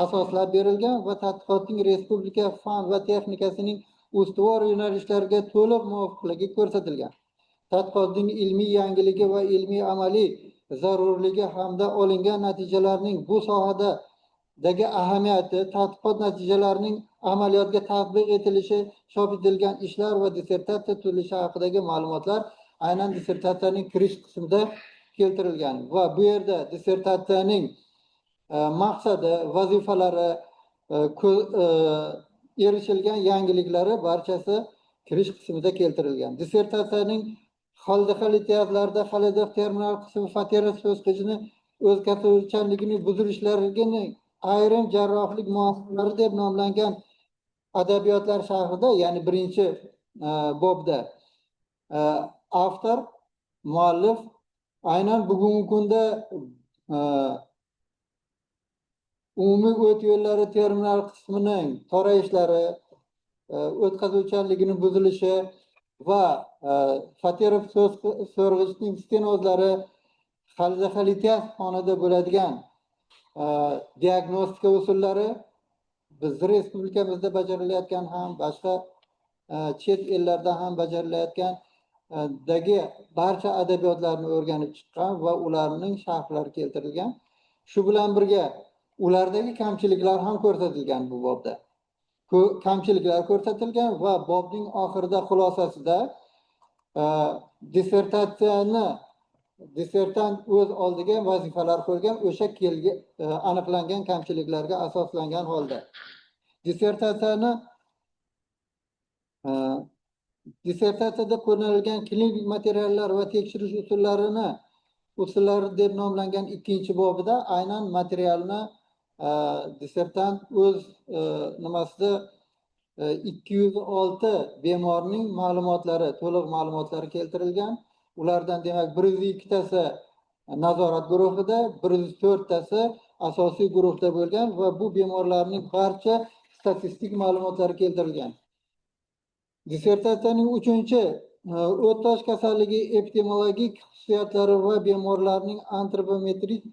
asoslab berilgan va tadqiqotning respublika fan va texnikasining ustuvor yo'nalishlariga to'liq muvofiqligi ko'rsatilgan. Tadqiqotning ilmiy yangiligi va ilmiy amaliy zarurligi hamda olingan natijalarning bu sohadagi ahamiyati, tadqiqot natijalarining amaliyotga tatbiq etilishi, chop etilgan ishlar va dissertatsiya tuzilishi haqidagi ma'lumotlar aynan dissertatsiyaning kirish qismida keltirilgan va bu yerda dissertatsiyaning maqsadi, vazifalari, erishilgan yangiliklari barchasi kirish qismida keltirilgan. Dissertatsiyaning xalidixalitiyatlarda xalidix terminal qismi fatera so'zqichini o'tkazuvchanligining buzilishlarining ayrim jarrohlik muammolari deb nomlangan adabiyotlar sharhida, ya'ni birinchi bobda avtor, muallif aynan bugungi kunda umumiy o't yo'llari terminal qismining torayishlari, o'tkazuvchanligining buzilishi va fatera so'rg'ichning stenozlari, xalidixalitiyat fonida bo'ladigan diagnostika usullari bizni respublikamizda bajarilayotgan ham, boshqa chet ellarda ham bajarilayotgan barcha adabiyotlarni o'rganib chiqqan va ularning sharhlari keltirilgan. Shu bilan birga ulardagi kamchiliklar ham ko'rsatilgan bu bobda. Kamchiliklar ko'rsatilgan va bobning oxirida xulosasida dissertant o'z oldiga vazifalar qo'ygan, o'sha aniqlangan kamchiliklarga asoslangan holda dissertatsiyada qo'llanilgan klinik materiallar va tekshirish usullari deb nomlangan ikkinchi bobida aynan materialni dissertant o'z nimasida 206 bemorning ma'lumotlari, to'liq ma'lumotlari keltirilgan. Ulardan demak 102 tasi nazorat guruhida, 104 tasi asosiy guruhda bo'lgan va bu bemorlarning barcha statistik ma'lumotlar keltirilgan. Dissertatsiyaning 3-chi o'ttosh kasalligi epidemiologik xususiyatlari va bemorlarning antropometrik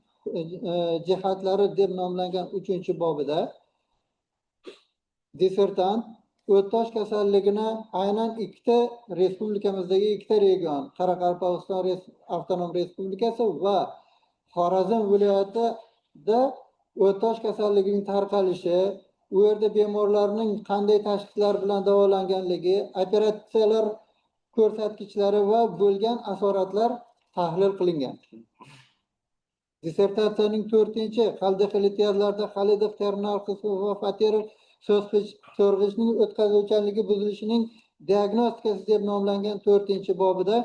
jihatlari deb nomlangan 3-chi bobida dissertant o'ttosh kasalligini aynan ikkita respublikamizdagi ikkita region, Qoraqalpog'iston avtonom respublikasi va Xorazm viloyatida o'ttosh kasalligining tarqalishi, u yerda bemorlarning qanday tashxislar bilan davolanganligi, operatsiyalar ko'rsatkichlari va bo'lgan asoratlar tahlil qilingan. Dissertatsiyaning 4-chi Xaldiqli-Tiyazlarda Xalidov terminal qismi va Faterov so'rg'ichning o'tkazuvchanligi buzilishining diagnostikasi deb nomlangan 4-chi bobida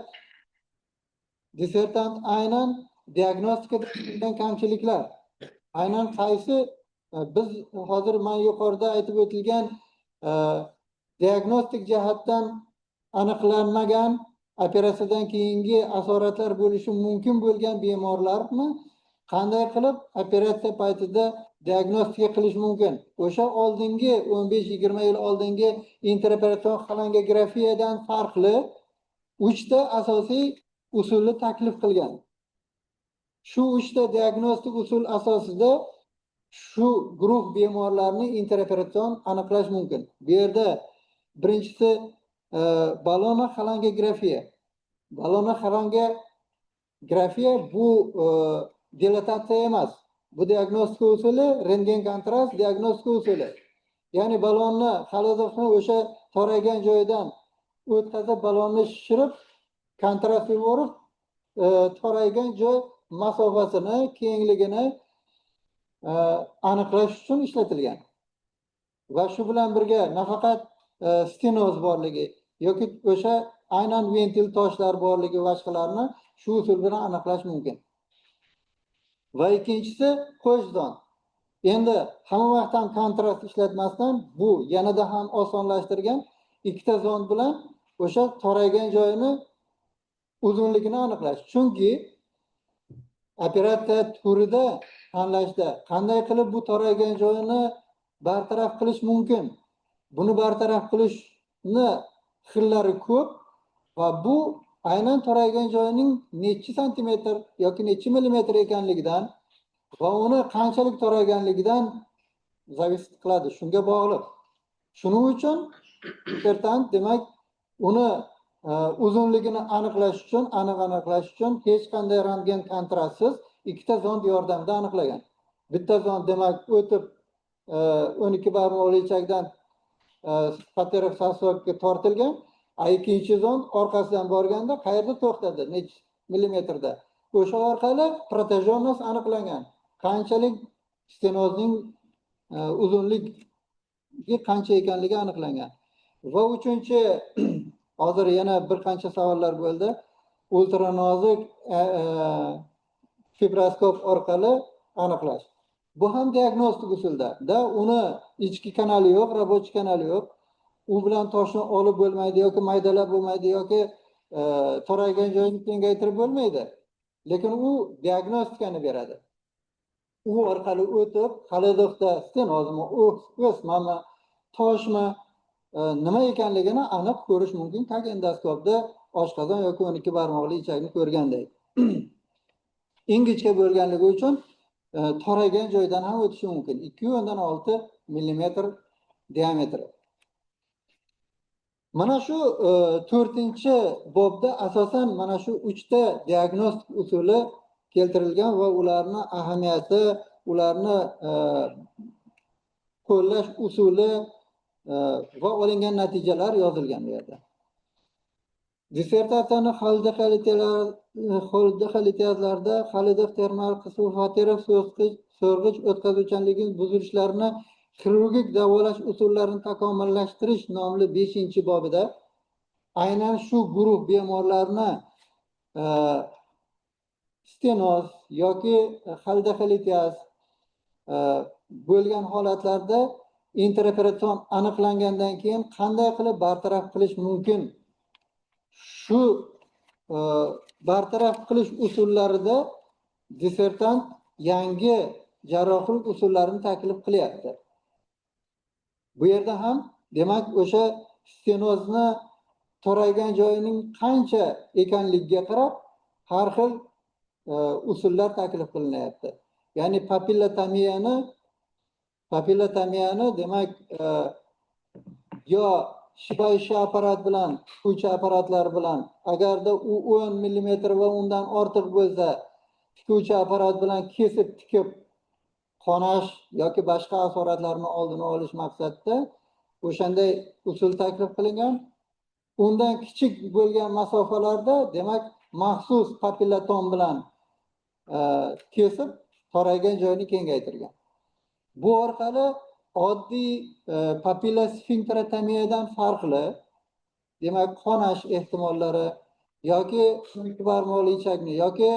dissertant aynan diagnostikada bo'lgan kamchiliklar, aynan qaysi biz hozir men yuqorida aytib o'tilgan diagnostik jihatdan aniqlanmagan operatsiyadan keyingi asoratlar bo'lishi mumkin bo'lgan bemorlarni qanday qilib operatsiya paytida diagnostika qilish mumkin? O'sha oldingi 15-20 yil oldingi interoperatsion xolangografiyadan farqli 3 ta asosiy usulni taklif qilgan. Shu 3 ta diagnostik usul asosida shu guruh bemorlarni interoperatsion aniqlash mumkin. Bu yerda birinchisi ballonoxolangografiya. Ballonoxolangografiya bu dilatatsiya emas. Bu diagnostika usuli, rentgen kontrast diagnostika usuli. Ya'ni ballonni Xalidovni o'sha toraygan joyidan o'tkazib ballonni shishirib, kontrast yuborib, toraygan joy masofasini, kengligini aniqlash uchun ishlatilgan. Va shu bilan birga nafaqat stenoz borligi yoki o'sha aynan ventil toshlar borligi boshqalarni shu usul bilan aniqlash mumkin. Va ikkinchisi qo'shzon. Endi hamma vaqt ham kontrast ishlatmasdan bu yanada ham osonlashtirgan ikkita zond bilan o'sha toraygan joyini uzunligini aniqlash. Chunki operatsiya turida tanlashda qanday qilib bu toraygan joyini bartaraf qilish mumkin? Buni bartaraf qilishni xillari ko'p va bu aynan toraygan joyining necha santimetr yoki necha millimetr ekanligidan va uni qanchalik torayganligidan zavисит qiladi, shunga bog'liq. Shuning uchun dissertant demak uni uzunligini aniqlash uchun hech qanday rentgen kontrastsiz ikkita zond yordamida aniqlagan. Bitta zond demak o'tib 12 barmoq o'lchakdan Faterov sosovga tortilgan, ikkinchi zond orqasidan borganda qayerda to'xtadi, necha millimetrda. O'sha orqali protejonost aniqlangan. Qanchalik stenozning uzunligi qancha ekanligi aniqlangan. Va 3-chi hozir yana bir qancha savollar bo'ldi. Ultranozik fibroskop orqali aniqlash. Bu ham diagnostik usulda. Uni ichki kanali yo'q, rabochiy kanali yo'q. U bilan toshni olib bo'lmaydi yoki maydalab bo'lmaydi yoki toraygan joyini kengaytirib bo'lmaydi. Lekin u diagnostikani beradi. U orqali o'tib, Xalidovda stenozmi, o'smami, toshmi, nima ekanligini aniq ko'rish mumkin. Tag endoskopda oshqozon yoki 12 barmoqli ichakni ko'rgandek. Ingichka bo'lganligi uchun toraygan joydan ham o'tishi mumkin. 2,6 mm diametri. Mana shu 4-chi bobda asosan mana shu 3 ta diagnostik usuli keltirilgan va ularning ahamiyati, ularni qo'llash usuli va olingan natijalar yozilgan bu yerda. Dissertatsiyani Xaldiqli-Tiyazlarda Xalidov terminal qismi Faterov so'rg'ich o'tkazuvchanligining buzilishlarini xirurgik davolash usullarini takomillashtirish nomli 5-chi bobida aynan shu guruh bemorlarni stenoz yoki Xaldiqli-Tiyaz bo'lgan holatlarda interoperatsion aniqlangandan keyin qanday qilib bartaraf qilish mumkin? Shu bartaraf qilish usullarida dissertant yangi jarrohlik usullarini taklif qilyapti. Bu yerda ham demak o'sha stenozni toraygan joyining qancha ekanligiga qarab har xil usullar taklif qilinyapti. Ya'ni papilotomiyani demak yo shibaishi apparat bilan, tikuvchi apparatlar bilan, agarda u 10 millimetr va undan ortiq bo'lsa, tikuvchi apparat bilan kesib tikib qonash yoki boshqa asoratlarni oldini olish maqsadida o'shanday usul taklif qilingan. Undan kichik bo'lgan masofalarda demak maxsus papillatom bilan kesib toraygan joyini kengaytirgan. Bu orqali oddiy papillosfinkterotomiyadan farqli, demak qonash ehtimollari yoki barmoqli ichakni yoki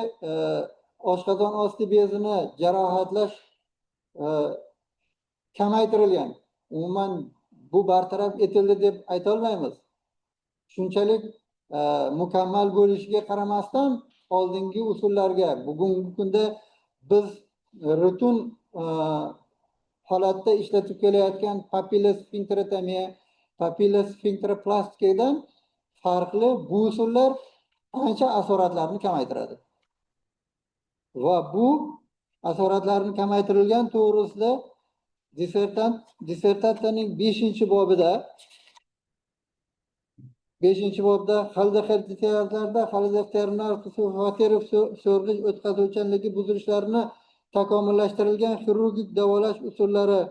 oshqozon osti bezini jarohatlash kamaytirilgan. Umuman bu bartaraf etildi deb ayta olmaymiz. Shunchalik mukammal bo'lishiga qaramasdan oldingi usullarga bugungi kunda biz rutin holatda ishlatib kelayotgan papillosfinkterotomiya, papillosfinkteroplastikadan farqli bu usullar ancha asoratlarni kamaytiradi. Va bu asoratlarni kamaytirilgan to'g'risida dissertatsiyaning 5-bobida xalidek terminal so'rg'ich o'tkazuvchanligi buzilishlarini takomillashtirilgan xirurgik davolash usullari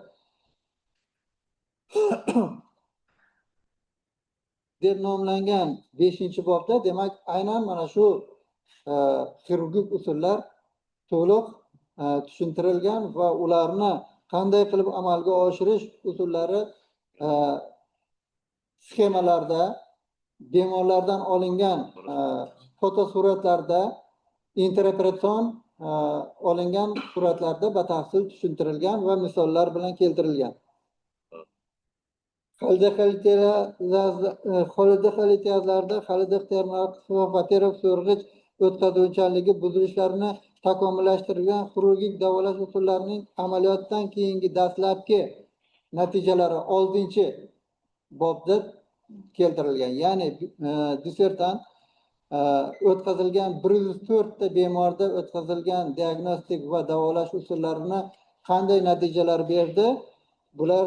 deb nomlangan 5-bobda demak aynan mana shu xirurgik usullar to'liq tushuntirilgan va ularni qanday qilib amalga oshirish usullari sxemalarda, bemorlardan olingan fotosuratlarda, interoperasion olingan suratlarda batafsil tushuntirilgan va misollar bilan keltirilgan. Xolidexalitiyazlarda xalidek terminal qismi so'rg'ich o'tkazuvchanligi buzilishlarini takomillashtirilgan xirurgik davolash usullarining amaliyotdan keyingi dastlabki natijalari 6-bobda keltirilgan. Ya'ni dissertant o'tkazilgan 104 ta bemorda o'tkazilgan diagnostik va davolash usullarini qanday natijalar berdi? Bular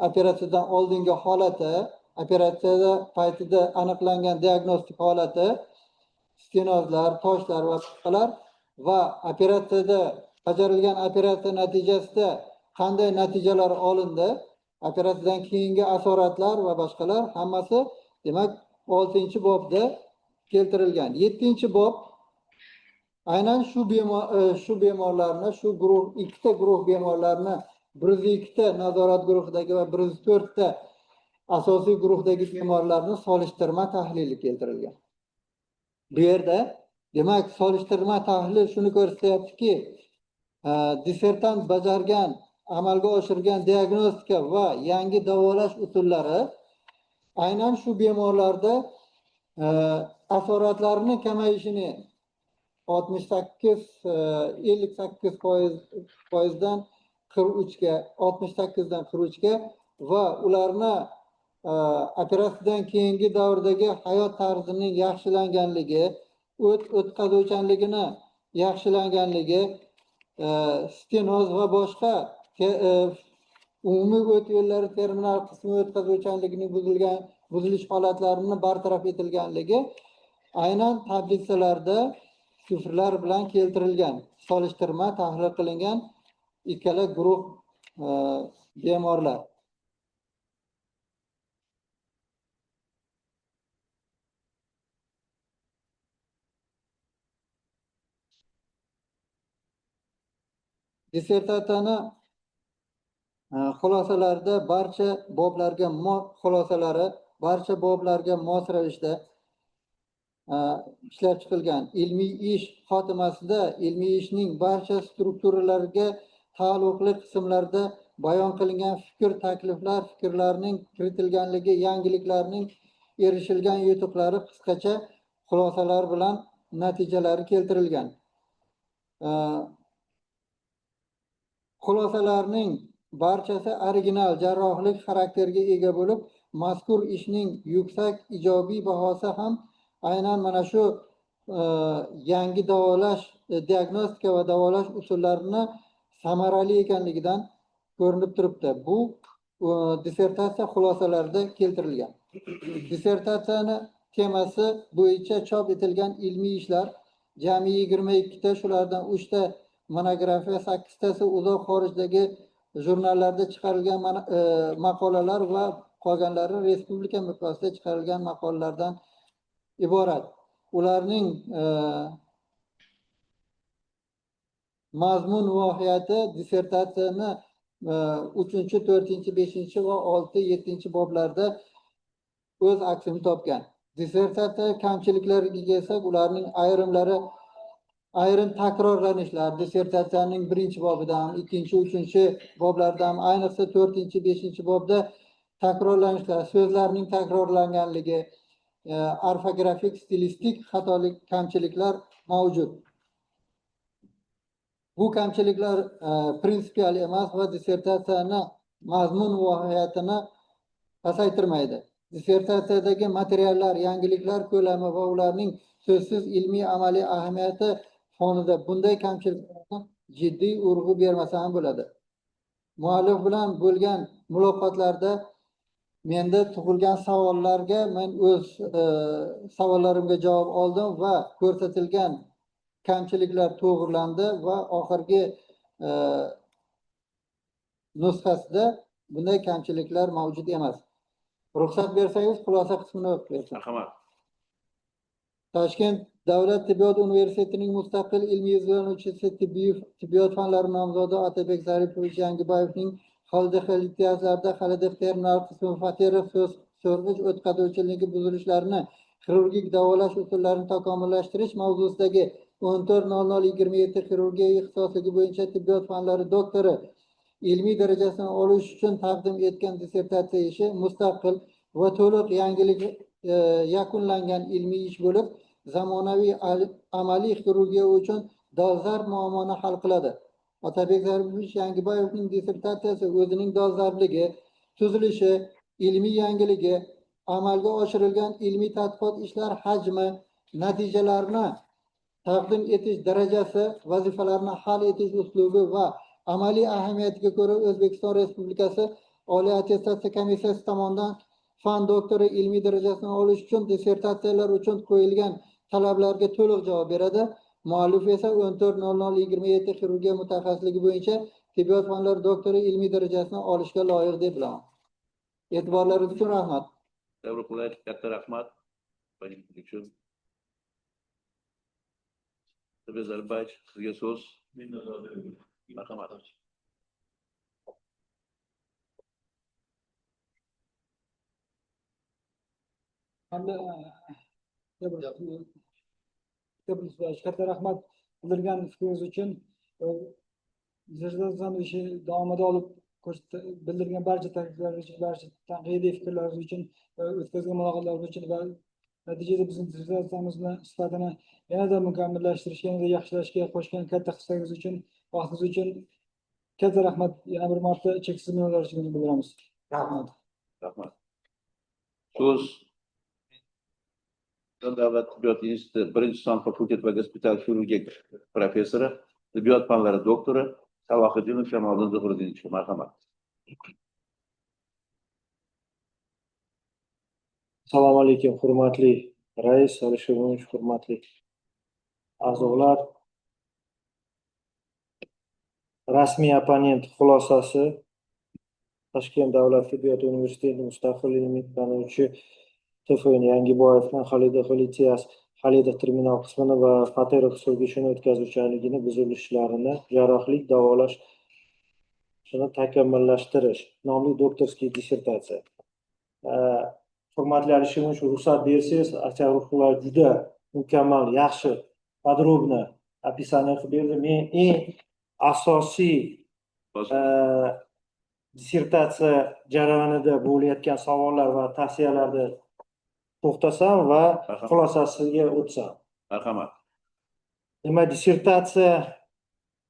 operatsiyadan oldingi holati, operatsiya paytida aniqlangan diagnostik holati, stenozlar, toshlar va boshqalar va operatsiyada bajarilgan operatsiya natijasida qanday natijalar olindi, operatsiyadan keyingi asoratlar va boshqalar hammasi demak 6-bobda keltirilgan. 7-bob aynan shu bemorlarni, shu guruh, 2 ta guruh bemorlarni 102 ta nazorat guruhidagi va 104 ta asosiy guruhdagi bemorlarni solishtirma tahlili keltirilgan. Bu yerda demak solishtirma tahlili shuni ko'rsatyaptiki, dissertant bajargan, amalga oshirgan diagnostika va yangi davolash usullari aynan shu bemorlarda asoratlarni kamayishini 58-dan 43ga, 68dan 43ga va ularni operatsiyadan keyingi davrdagi hayot tarzining yaxshilanganligi, o'tkazuvchanligini yaxshilanganligi, stenoz va boshqa umumiy o't yo'llari terminal qismi o'tkazuvchanligining buzilish holatlarini bartaraf etilganligi aynan tablitsalarda sifrlar bilan keltirilgan, solishtirma tahlil qilingan ikkala guruh bemorlar. Dissertatsiyani xulosalarida barcha boblarga mos ravishda ishlab chiqilgan. Ilmiy ish xotimasida ilmiy ishning barcha strukturalariga taalluqli qismlarda bayon qilingan fikr, takliflar, fikrlarning kiritilganligi, yangiliklarning erishilgan yutuqlari qisqacha xulosalar bilan natijalari keltirilgan. Xulosalarning barchasi original jarrohlik xarakteriga ega bo'lib, mazkur ishning yuksak ijobiy bahosi ham aynan mana shu yangi davolash, diagnostika va davolash usullarini samarali ekanligidan ko'rinib turibdi. Bu dissertatsiya xulosalarida keltirilgan. Dissertatsiyani temasi bo'yicha chop etilgan ilmiy ishlar jami 22 ta, shulardan 3 ta monografiya, 8 tasi uzoq xorijdagi jurnallarda chiqarilgan maqolalar va qolganlari respublika miqyosida chiqarilgan maqolalardan iborat. Ularning mazmun mohiyati dissertatsiyani 3, 4, 5 va 6, 7 boblarda o'z aksini topgan. Dissertatsiya kamchiliklariga kelsak, ularning ayrimlari ayrim takrorlanishlar dissertatsiyaning 1-bobida ham, 2, 3 boblarda ham, ayniqsa 4, 5 bobda takrorlanishlar, so'zlarning takrorlanganligi, orfografik, stilistik xatolik, kamchiliklar mavjud. Bu kamchiliklar prinsipial emas va dissertatsiyani mazmun mohiyatini pasaytirmaydi. Dissertatsiyadagi materiallar, yangiliklar ko'lami va ularning so'zsiz ilmiy amaliy ahamiyati fonida bunday kamchiliklarga jiddiy urg'u bermasa ham bo'ladi. Muallif bilan bo'lgan muloqotlarda menda tug'ilgan savollarga men o'z savollarimga javob oldim va ko'rsatilgan kamchiliklar to'g'rilandi va oxirgi nusxasida bunday kamchiliklar mavjud emas. Ruxsat bersangiz, xulosa qismini o'qib bersam. Marhamat. Toshkent davlat tibbiyot universitetining mustaqil ilmiy izlanuvchisi, tibbiyot fanlari nomzodi Otabek Zaripovich Yangiboyevning Xaldiqli imtiyozlarda Xaldiq terminal qismi Faterov so'rg'ich o'tkazuvchiligi buzilishlarini xirurgik davolash usullarini takomillashtirish mavzusidagi 14.0027 xirurgiya ixtisosligi bo'yicha tibbiyot fanlari doktori ilmiy darajasini olish uchun taqdim etgan dissertatsiya ishi mustaqil va to'liq yangilik yakunlangan ilmiy ish bo'lib, zamonaviy amaliy xirurgiya uchun dolzarb muammoni hal qiladi. Otabek Zaripovich Yangiboyevning dissertatsiyasi o'zining dolzarbligi, tuzilishi, ilmiy yangiligi, amalga oshirilgan ilmiy tadqiqot ishlar hajmi, natijalarini taqdim etish darajasi, vazifalarni hal etish uslubi va amaliy ahamiyatiga ko'ra O'zbekiston Respublikasi Oliy attestatsiya komissiyasi tomonidan fan doktori ilmiy darajasini olish uchun dissertatsiyalar uchun qo'yilgan talablarga to'liq javob beradi. Muallif esa 14.0027 xirurgiya mutaxassisligi bo'yicha tibbiyot fanlari doktori ilmiy darajasini olishga loyiq deb bilaman. E'tiborlaringiz uchun rahmat. Tabriklar, katta rahmat. Buning uchun. Otabek Zaripovich, sizga so'z. Marhamat. Katta rahmat bildirgan fikringiz uchun. Dissertatsiyani ishi davomida olib bildirgan barcha takliflaringiz uchun, barcha tanqidiy fikrlaringiz uchun, o'tkazgan muloqotlaringiz uchun va natijada bizning dissertatsiyamizni sifatini yanada mukammallashtirishga, yanada yaxshilashga qo'shgan katta hissangiz uchun, vaqtingiz uchun katta rahmat. Yana bir marta cheksiz minnatdorchiligimizni bildiramiz. Rahmat. Rahmat. So'z Davlat tibbiyot instituti 1-son fakultet va gospital xirurgiya professori, tibbiyot fanlari doktori Salohiddinov Kamoliddin Zuhriddinov. Marhamat. Assalomu alaykum, hurmatli rais, Alisherovich, hurmatli a'zolar. Rasmiy opponent xulosasi Toshkent davlat tibbiyot universiteti mustaqil ilmiy izlanuvchi TFN Yangiboyevning Xaldiq terminal qismini va Faterov so'rg'ichini o'tkazuvchiligini buzilishlarini jarrohlik davolashni takomillashtirish nomli doktorskiy dissertatsiya. Hurmatli Alisherovich, ruxsat bersangiz, aksarlar juda mukammal, yaxshi, podrobno описание qilib berdi. Men eng asosiy dissertatsiya jarayonida bo'layotgan savollar va tavsiyalarni to'xtasam va xulosasiga o'tsam. Marhamat. Nima dissertatsiya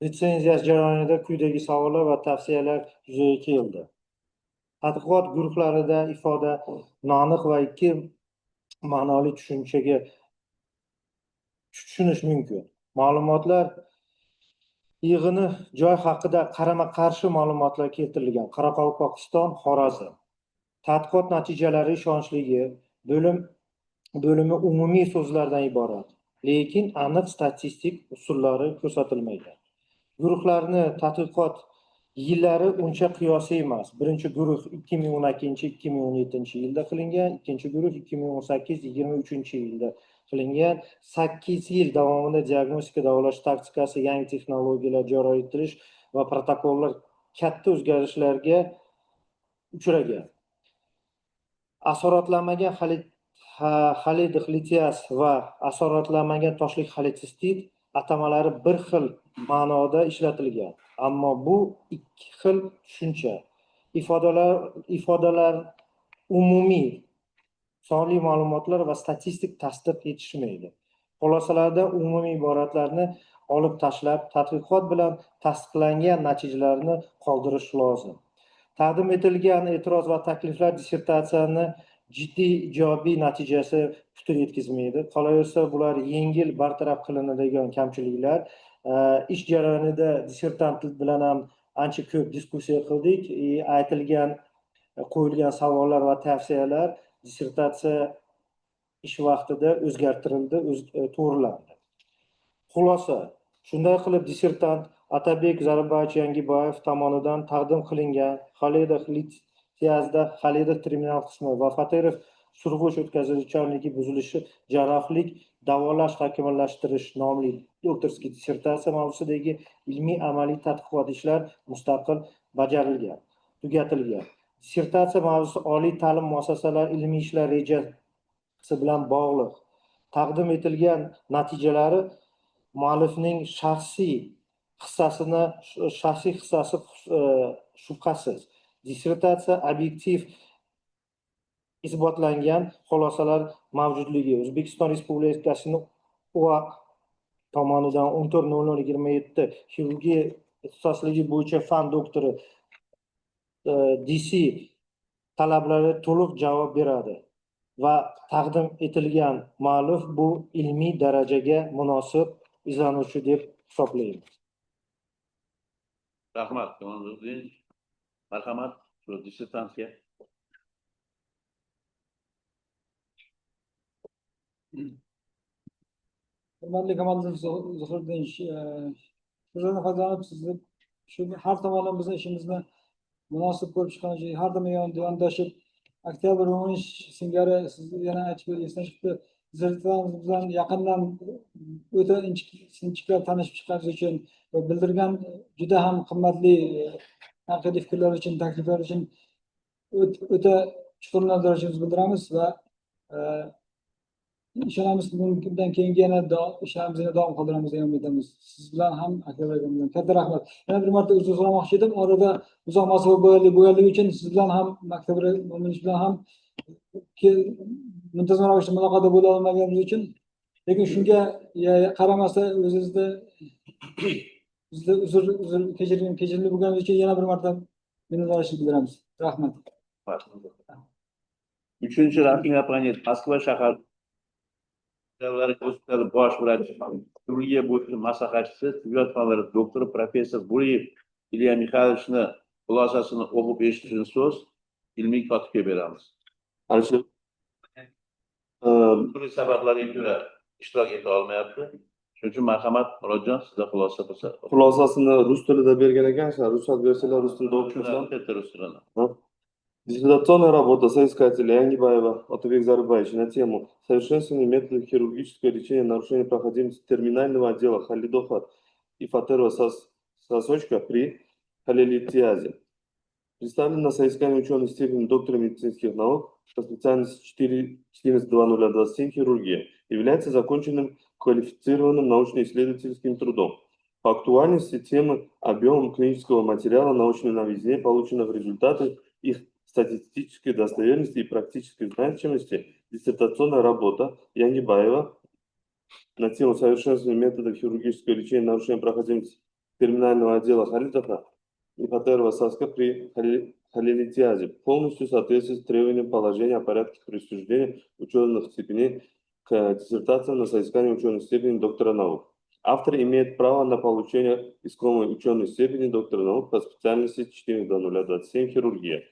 litsenziyasi jarayonida quyidagi savollar va tavsiyalar yuzaga keldi. Tadqiqot guruhlarida ifoda noaniq va ikki ma'noli tushunchaga tushunish mumkin. Ma'lumotlar yig'ini joy haqida qarama-qarshi ma'lumotlar keltirilgan. Qoraqalpog'iston, Xorazm. Tadqiqot natijalari ishonchligi, bo'limi umumiy so'zlardan iborat, lekin aniq statistik usullari ko'rsatilmagan. Guruhlarni tadqiqot yillari uncha qiyosiy emas. Birinchi guruh 2012-2017 yilda qilingan, ikkinchi guruh 2018-23 yilda qilingan. 8 yil davomida diagnostika davolash taktikasi, yangi texnologiyalar joriy etilish va protokollar katta o'zgarishlarga uchragan. Asoratlanmagan xolelitiyaz va asoratlanmagan toshlik xoletsistit atamalari bir xil ma'noda ishlatilgan, ammo bu ikki xil tushuncha. Ifodalar umumiy sonli ma'lumotlar va statistik tasdiq etishmaydi. Xulosalarda umumiy iboratlarni olib tashlab, tadqiqot bilan tasdiqlangan natijalarni qoldirish lozim. Taqdim etilgan e'tiroz va takliflar dissertatsiyani jiddiy ijobiy natijasi putur yetkazmaydi. Qolaversa, bular yengil bartaraf qilinadigan kamchiliklar. Ish jarayonida dissertant bilan ham ancha ko'p diskussiya qildik. Qo'yilgan savollar va tavsiyalar dissertatsiya ish vaqtida o'zgartirildi, to'g'rilandi. Xulosa: shunday qilib, dissertant Atabek Zaribovich Yangiboyev tomonidan taqdim qilingan xolelitiyazda xolelid terminal qismi va Faterov surg'uch o'tkazuvchanligi buzilishi jarrohlik davolash takomillashtirish nomli doktorskiy dissertatsiya mavzusidagi ilmiy amaliy tadqiqot ishlar mustaqil bajarilgan, tugatilgan. Dissertatsiya mavzusi oliy ta'lim muassasalari ilmiy ishlar rejasi bilan bog'liq. Taqdim etilgan natijalari muallifning shaxsiy hissasi shubhasiz. Dissertatsiya obyektiv isbotlangan xulosalar mavjudligi O'zbekiston Respublikasining OA tomonidan 14.00.27 xirurgiya ixtisosligi bo'yicha fan doktori DC talablari to'liq javob beradi va taqdim etilgan muallif bu ilmiy darajaga munosib izlanuvchi deb hisoblaymiz. Rahmat, marhamat, shu dissertatsiya. Hurmatli Kamoliddin Zuhriddin, so'zdan foydalanib sizni shu har tomonlama ishimizni munosib ko'rib chiqqan uchun har doim yondashib, oktyabr 13 singari siz yana aytib esdan chiqdi. Dissertatsiyamiz bilan yaqindan o'ta sinchiklab tanishib chiqqaningiz uchun va bildirgan juda ham qimmatli tanqidiy fikrlar uchun, takliflar uchun o'ta chuqur minnatdorchiligimizni bildiramiz va ishonamiz, bundan keyingi yana ishlarimizni davom qildiramiz degan umidamiz. Siz bilan ham Akbar aka bilan katta rahmat. Yana bir marta uzr so'ramoqchi edim. Orada uzoq masofa bo'lganligi uchun siz bilan ham Akbar bilan ham muntazam ravishda muloqotda bo'la olmaganimiz uchun, lekin shunga qaramasdan o'zingizda bizda uzr kechirimli bo'lganimiz uchun yana bir marta minnatdorchilik bildiramiz. Rahmat. 3-rasmiy apparat Moskva shahar gospitali bosh vrachi, xirurgiya bo'yicha maslahatchisi, tibbiyot fanlari doktori professor Buliyev Ilya Mixaylovichni xulosasini o'qib eshitish uchun so'z ilmiy kotibga beramiz. Turli sabablarga ko'ra ishtirok eta olmayapti. Shuning uchun marhamat, Murodjon, sizda xulosa bo'lsa. Xulosasini rus tilida bergan ekansiz, ruschat versiyalar rus tilida o'qishdan. Диссертационная работа соискателя Янгибаева Атабек Зарибович на тему совершенствования методов хирургического лечения нарушения проходимости терминального отдела холедоха и фатерова сосочка при холелитиазе. Представлен на соискание ученой степени доктора медицинских наук по специальности 14.0027 хирургия. Является законченным квалифицированным научно-исследовательским трудом. По актуальности темы, объемом клинического материала, научной новизне, полученных результатов, их статистической достоверности и практической значимости, диссертационная работа Янгибаева на тему совершенствования методов хирургического лечения нарушения проходимости криминального отдела Харитова Ипатер Саска при халилитиазе полностью соответствует требованиям положения о порядке присуждения ученых степеней к диссертациям на соискание ученой степени доктора наук. Автор имеет право на получение искомой ученой степени доктора наук по специальности 4.027 хирургия.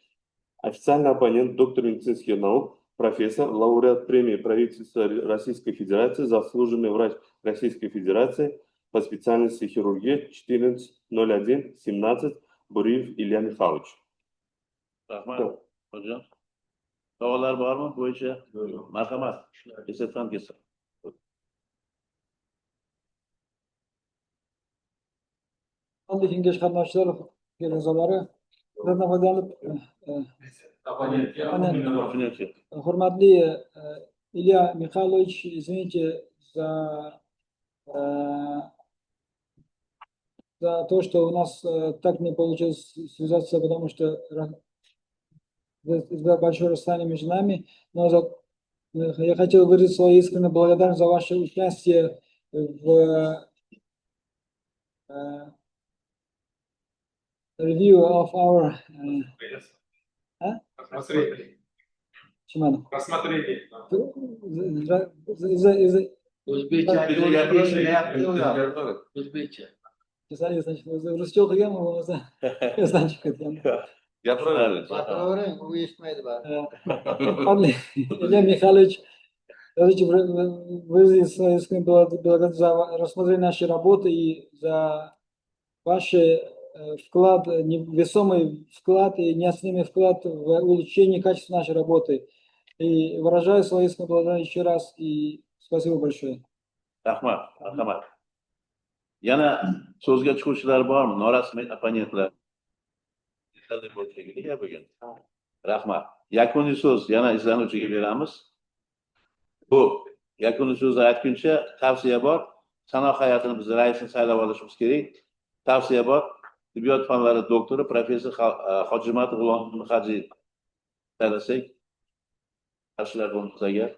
Официальный оппонент доктор медицинских наук, профессор, лауреат премии правительства Российской Федерации, заслуженный врач Российской Федерации по специальности хирургия 14.01.17 Буриев Илья Михайлович. Rahmat. Hocam. Savollar bormi bo'yicha? Marhamat. Esatxon kelsin. Qanday kengash qatnashchilari, kelazolari, ulardan foydalanib, Tushunarli. hurmatli Илья Михайлович, извините за то, что у нас так не получилось связаться, потому что большое расстояние между нами. Но я хотел выразить свою искреннюю благодарность за ваше участие в review of our O'zbekcha o'zbekcha. Значит, ruscha o'qiganman, bo'lmasa esdan chiqib ketgan. Gapiraveradi. Baqiravering, u eshitmaydi Hurmatli Илья Михайлович, скажите, выразить свою искреннюю благодарность за рассмотрение нашей работы и за ваш вклад, весомый вклад и неоценимый вклад в улучшение качества нашей работы. И выражаю свою искреннюю благодарность еще раз и спасибо большое. Rahmat. Marhamat. Yana so'zga chiquvchilar bormi? Norasmiy opponentlar. Bugun. Rahmat. Yakuniy so'z yana izlanuvchiga beramiz. Bu yakuniy so'zni aytguncha tavsiya bor. Sanoat hayotini biz raisini saylab olishimiz kerak. Tavsiya bor. Tibbiyot fanlari doktori professor Hojimatov G'ulom Hajiyev saylasak. Qarshilar bo'lmasa agar.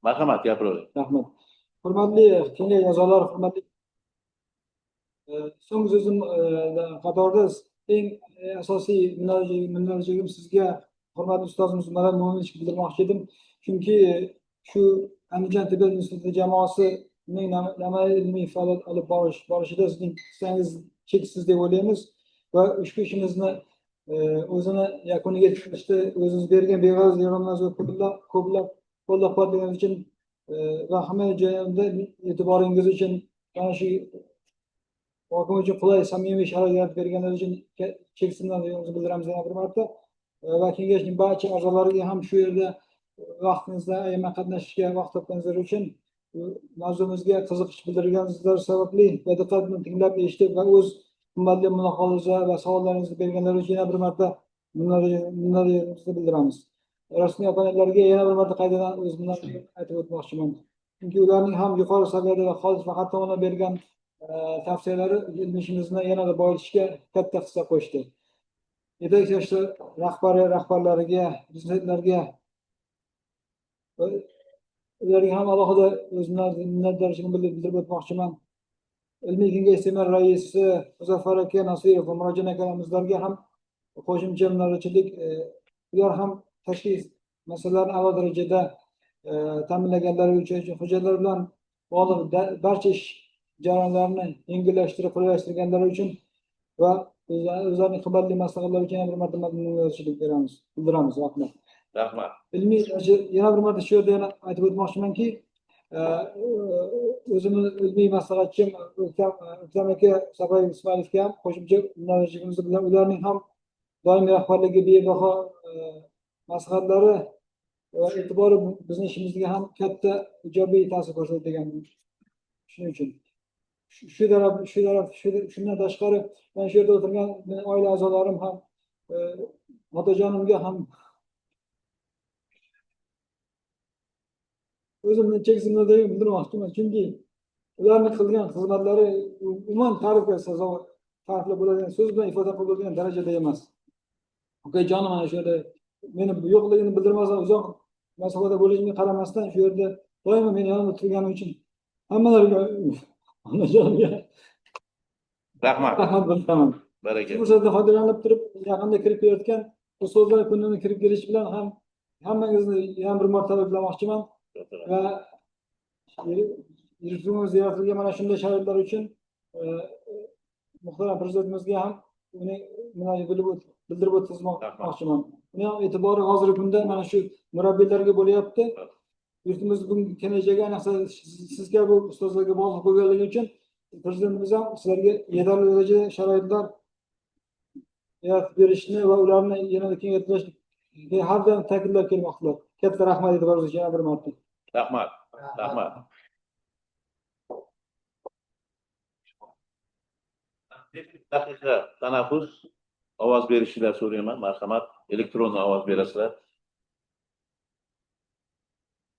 Marhamat, gapiravering. Rahmat. Hurmatli kengash a'zolari, hurmatli so'nggi so'zim qatorida eng asosiy minnatdorchiligim sizga, hurmatli ustozimiz Madad Mo'minovich bildirmoqchi edim. Chunki shu Andijon tibbiyot instituti jamoasining namoyish ilmiy faoliyat olib borishida sizning hissangiz cheksiz deb o'ylaymiz va ushbu ishimizni o'zini yakuniga yetkazishda o'zingiz bergan beg'araz yordamlaringizni ko'plab qo'llab-quvvatlaganiniz uchun va hamma joylarda e'tiboringiz uchun, mana shu hokim uchun qulay samimiy sharoit yaratib berganligi uchun cheksiz minnatdorligimizni bildiramiz yana bir marta. Va kengashning barcha a'zolariga ham shu yerda vaqtingizda ayamay qatnashishga vaqt topganingizlar uchun, mavzumizga qiziqish bildirganingizlar sababli va diqqat bilan tinglab eshitib va o'z qimmatli mulohaza va savollaringizni berganlari uchun yana bir marta minnatdorligimizni bildiramiz. Rasmiy opponentlarga yana bir marta qaytadan o'zimdan aytib o'tmoqchiman. Chunki ularning ham yuqori saviyada va xolis faqat tomonidan bergan tavsiyalari ishimizni yanada boyitishga katta hissa qo'shdi. Yetakchi yoshlar rahbarlariga, prezidentlarga ularga ham alohida o'zimdan minnatdorchiligimni bildirib o'tmoqchiman. Ilmiy kengash seminar raisi Muzaffar aka Nasirov va Murodjon akalarga ham qo'shimcha minnatdorchilik. Ular ham tashxis masalalarini a'lo darajada ta'minlaganlari uchun hujjatlar bilan bog'liq barcha ish jarayonlarini yengillashtirib, qulaylashtiriganlari uchun va o'zlarining qimmatli maslahatlari uchun yana bir marta minnatdorchilik bildiramiz. Rahmat. Rahmat. Ilmiy yana bir marta shu yerda yana aytib o'tmoqchimanki, o'zimni ilmiy maslahatchim O'ktam aka Safayev Ismoilovga ham qo'shimcha minnatdorchiligimizni bilan ularning ham doimiy rahbarligi bebaho maslahatlari va e'tibori bizning ishimizga ham katta ijobiy ta'sir ko'rsatgan. Shuning uchun shundan tashqari men shu yerda o'tirgan oila a'zolarim ham otajonimga ham o'zimni cheksiz minnatdorchiligimni bildirmoqchiman. Chunki ularning qilgan xizmatlari umuman ta'rifga sazovor, ta'riflab bo'ladigan, so'z bilan ifoda qilib bo'ladigan darajada emas. Okajonim mana shu yerda meni yo'qligini bildirmasdan, uzoq masofada bo'lishimga qaramasdan shu yerda doimo meni yonimda turgani uchun hammalariga Onajonim, Rahmat. rahmat bilaman. Baraka. Shu fursatdan foydalanib turib, yaqinda kirib kelayotgan ustozlar kunini kirib kelishi bilan ham hammangizni yana bir marta tabriklamoqchiman va yurtimiz yaratilgan mana shunday sharoitlar uchun muhtaram prezidentimizga ham uning bildirib o'tkazmoqchiman. Uni ham e'tibori hozirgi kunda mana shu murabbiylarga bo'lyapti. Yurtimiz bugungi kelajagiga, ayniqsa siz kabi ustozlarga bog'liq bo'lganligi uchun prezidentimiz ham sizlarga yetarli darajada sharoitlar yaratib berishni va ularni yanada kengaytirishni har doim ta'kidlab kelmoqdalar. Katta rahmat e'tiboringiz uchun yana bir marta. Rahmat. Rahmat. Daqiqa tanaffus ovoz berishinglar so'rayman. Marhamat, elektron ovoz berasizlar.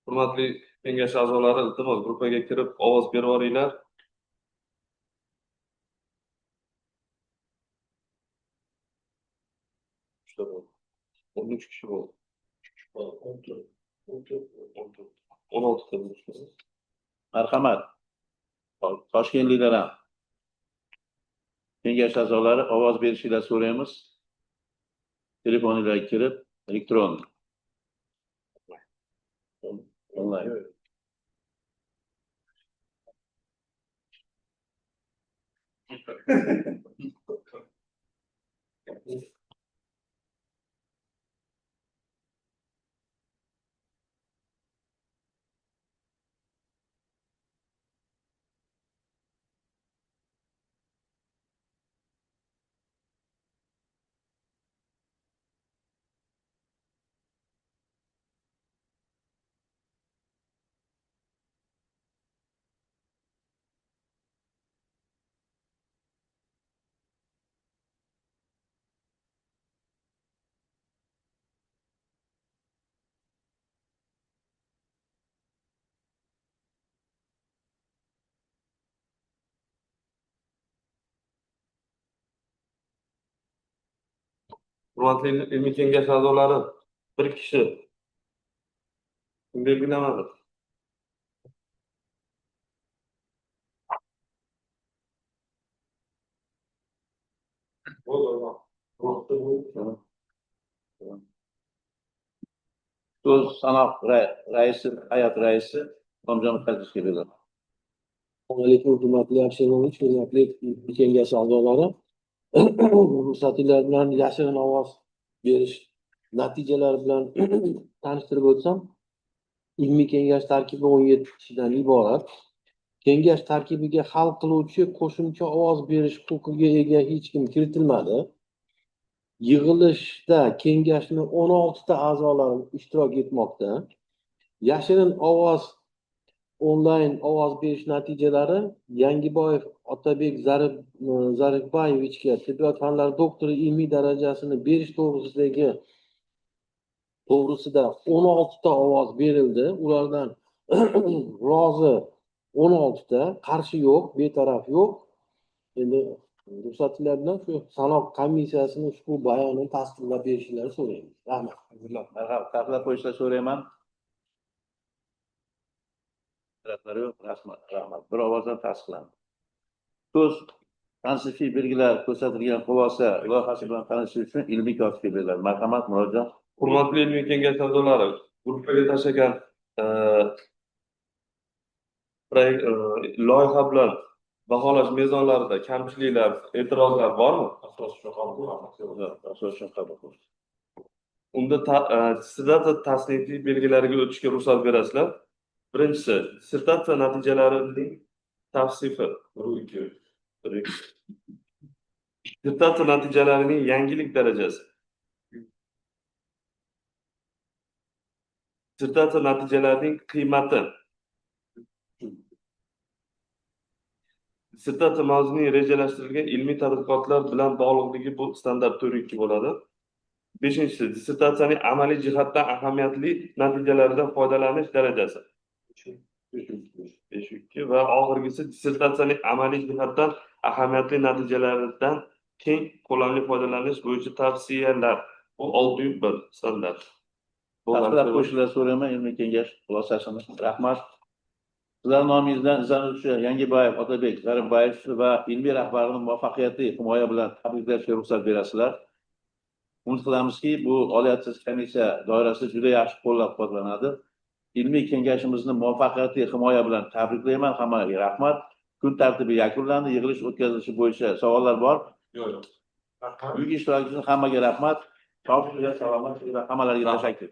Hurmatli kengash a'zolari, iltimos gruppaga kirib ovoz berib yuboringlar. Uchta bo'ldi. 13 kishi bo'ldi. 16 ta bo'ldi. Marhamat. Toshkentliklar ham. Kengash a'zolari ovoz berishinglar so'raymiz. Telefoninglarga kirib, elektron. Onlayn. Hurmatli ilmiy kengash a'zolari, bir kishi belgilamadi. So'z sanoq raisi, hay'at raisi Tomjon Muqaddisga beriladi. Assalomu alaykum, hurmatli Abshirovich, hurmatli kengash a'zolari. Ruxsatinglar bilan yashirin ovoz berish natijalari bilan tanishtirib o'tsam, ilmiy kengash tarkibi 17 kishidan iborat. Kengash tarkibiga hal qiluvchi qo'shimcha ovoz berish huquqiga ega hech kim kiritilmadi. Yig'ilishda kengashning 16 ta a'zolari ishtirok etmoqda. Yashirin ovoz onlayn ovoz berish natijalari Yangiboyev Otabek Zarifbayevichga tibbiyot fanlari doktori ilmiy darajasini berish to'g'risida 16 ta ovoz berildi. Ulardan rozi 16 ta, qarshi yo'q, betaraf yo'q. Endi ruxsatinglar bilan shu sanoq komissiyasini ushbu bayonini tasdiqlab berishlarini so'raymiz. Rahmat. Marhamat, tasdiqlab qo'yishlar so'rayman. Yo'q, rahmat. Bir ovozdan tasdiqlandi. So'z tansifiy belgilar ko'rsatilgan xulosa loyihasi bilan tanishish uchun ilmiy kotibga beriladi. Marhamat, murojaat. Hurmatli ilmiy kengash a'zolari, gruppaga tashlagan loyiha bilan baholash mezonlarida kamchiliklar, e'tirozlar bormi? Asosan qabul. Unda dissertatsiya tasnifiy belgilariga o'tishga ruxsat berasizlar. Birinchisi, dissertatsiya natijalarining tavsifi. Dissertatsiya natijalarining yangilik darajasi. Dissertatsiya natijalarining qiymati. Dissertatsiya mavzuning rejalashtirilgan ilmiy tadqiqotlar bilan bog'liqligi bu standart 4.2 bo'ladi. Beshinchisi, dissertatsiyaning amaliy jihatdan ahamiyatli natijalaridan foydalanish darajasi. 5.2 va oxirgisi dissertatsiyaning amaliy jihatdan ahamiyatli natijalaridan keng ko'lamli foydalanish bo'yicha tavsiyalar. Bu 6.1 standart. Tasdiqlab qo'yishlar so'rayman ilmiy kengash xulosasini. Rahmat. Sizlar nomingizdan izlanuvchi Yangiboyev Otabek Zaribboyev va ilmiy rahbarini muvaffaqiyatli himoya bilan tabriklashga ruxsat berasizlar. Umid qilamizki, bu oliyatsiz komissiya doirasida juda yaxshi qo'llab-quvvatlanadi. Ilmiy kengashimizni muvaffaqiyatli himoya bilan tabriklayman. Hammaga rahmat. Kun tartibi yakunlandi. Yig'ilish o'tkazilishi bo'yicha savollar bor. Yo'q. Bugungi ishtirok uchun hammaga rahmat. Sog' bo'ling, salomat bo'ling va hammalariga tashakkur.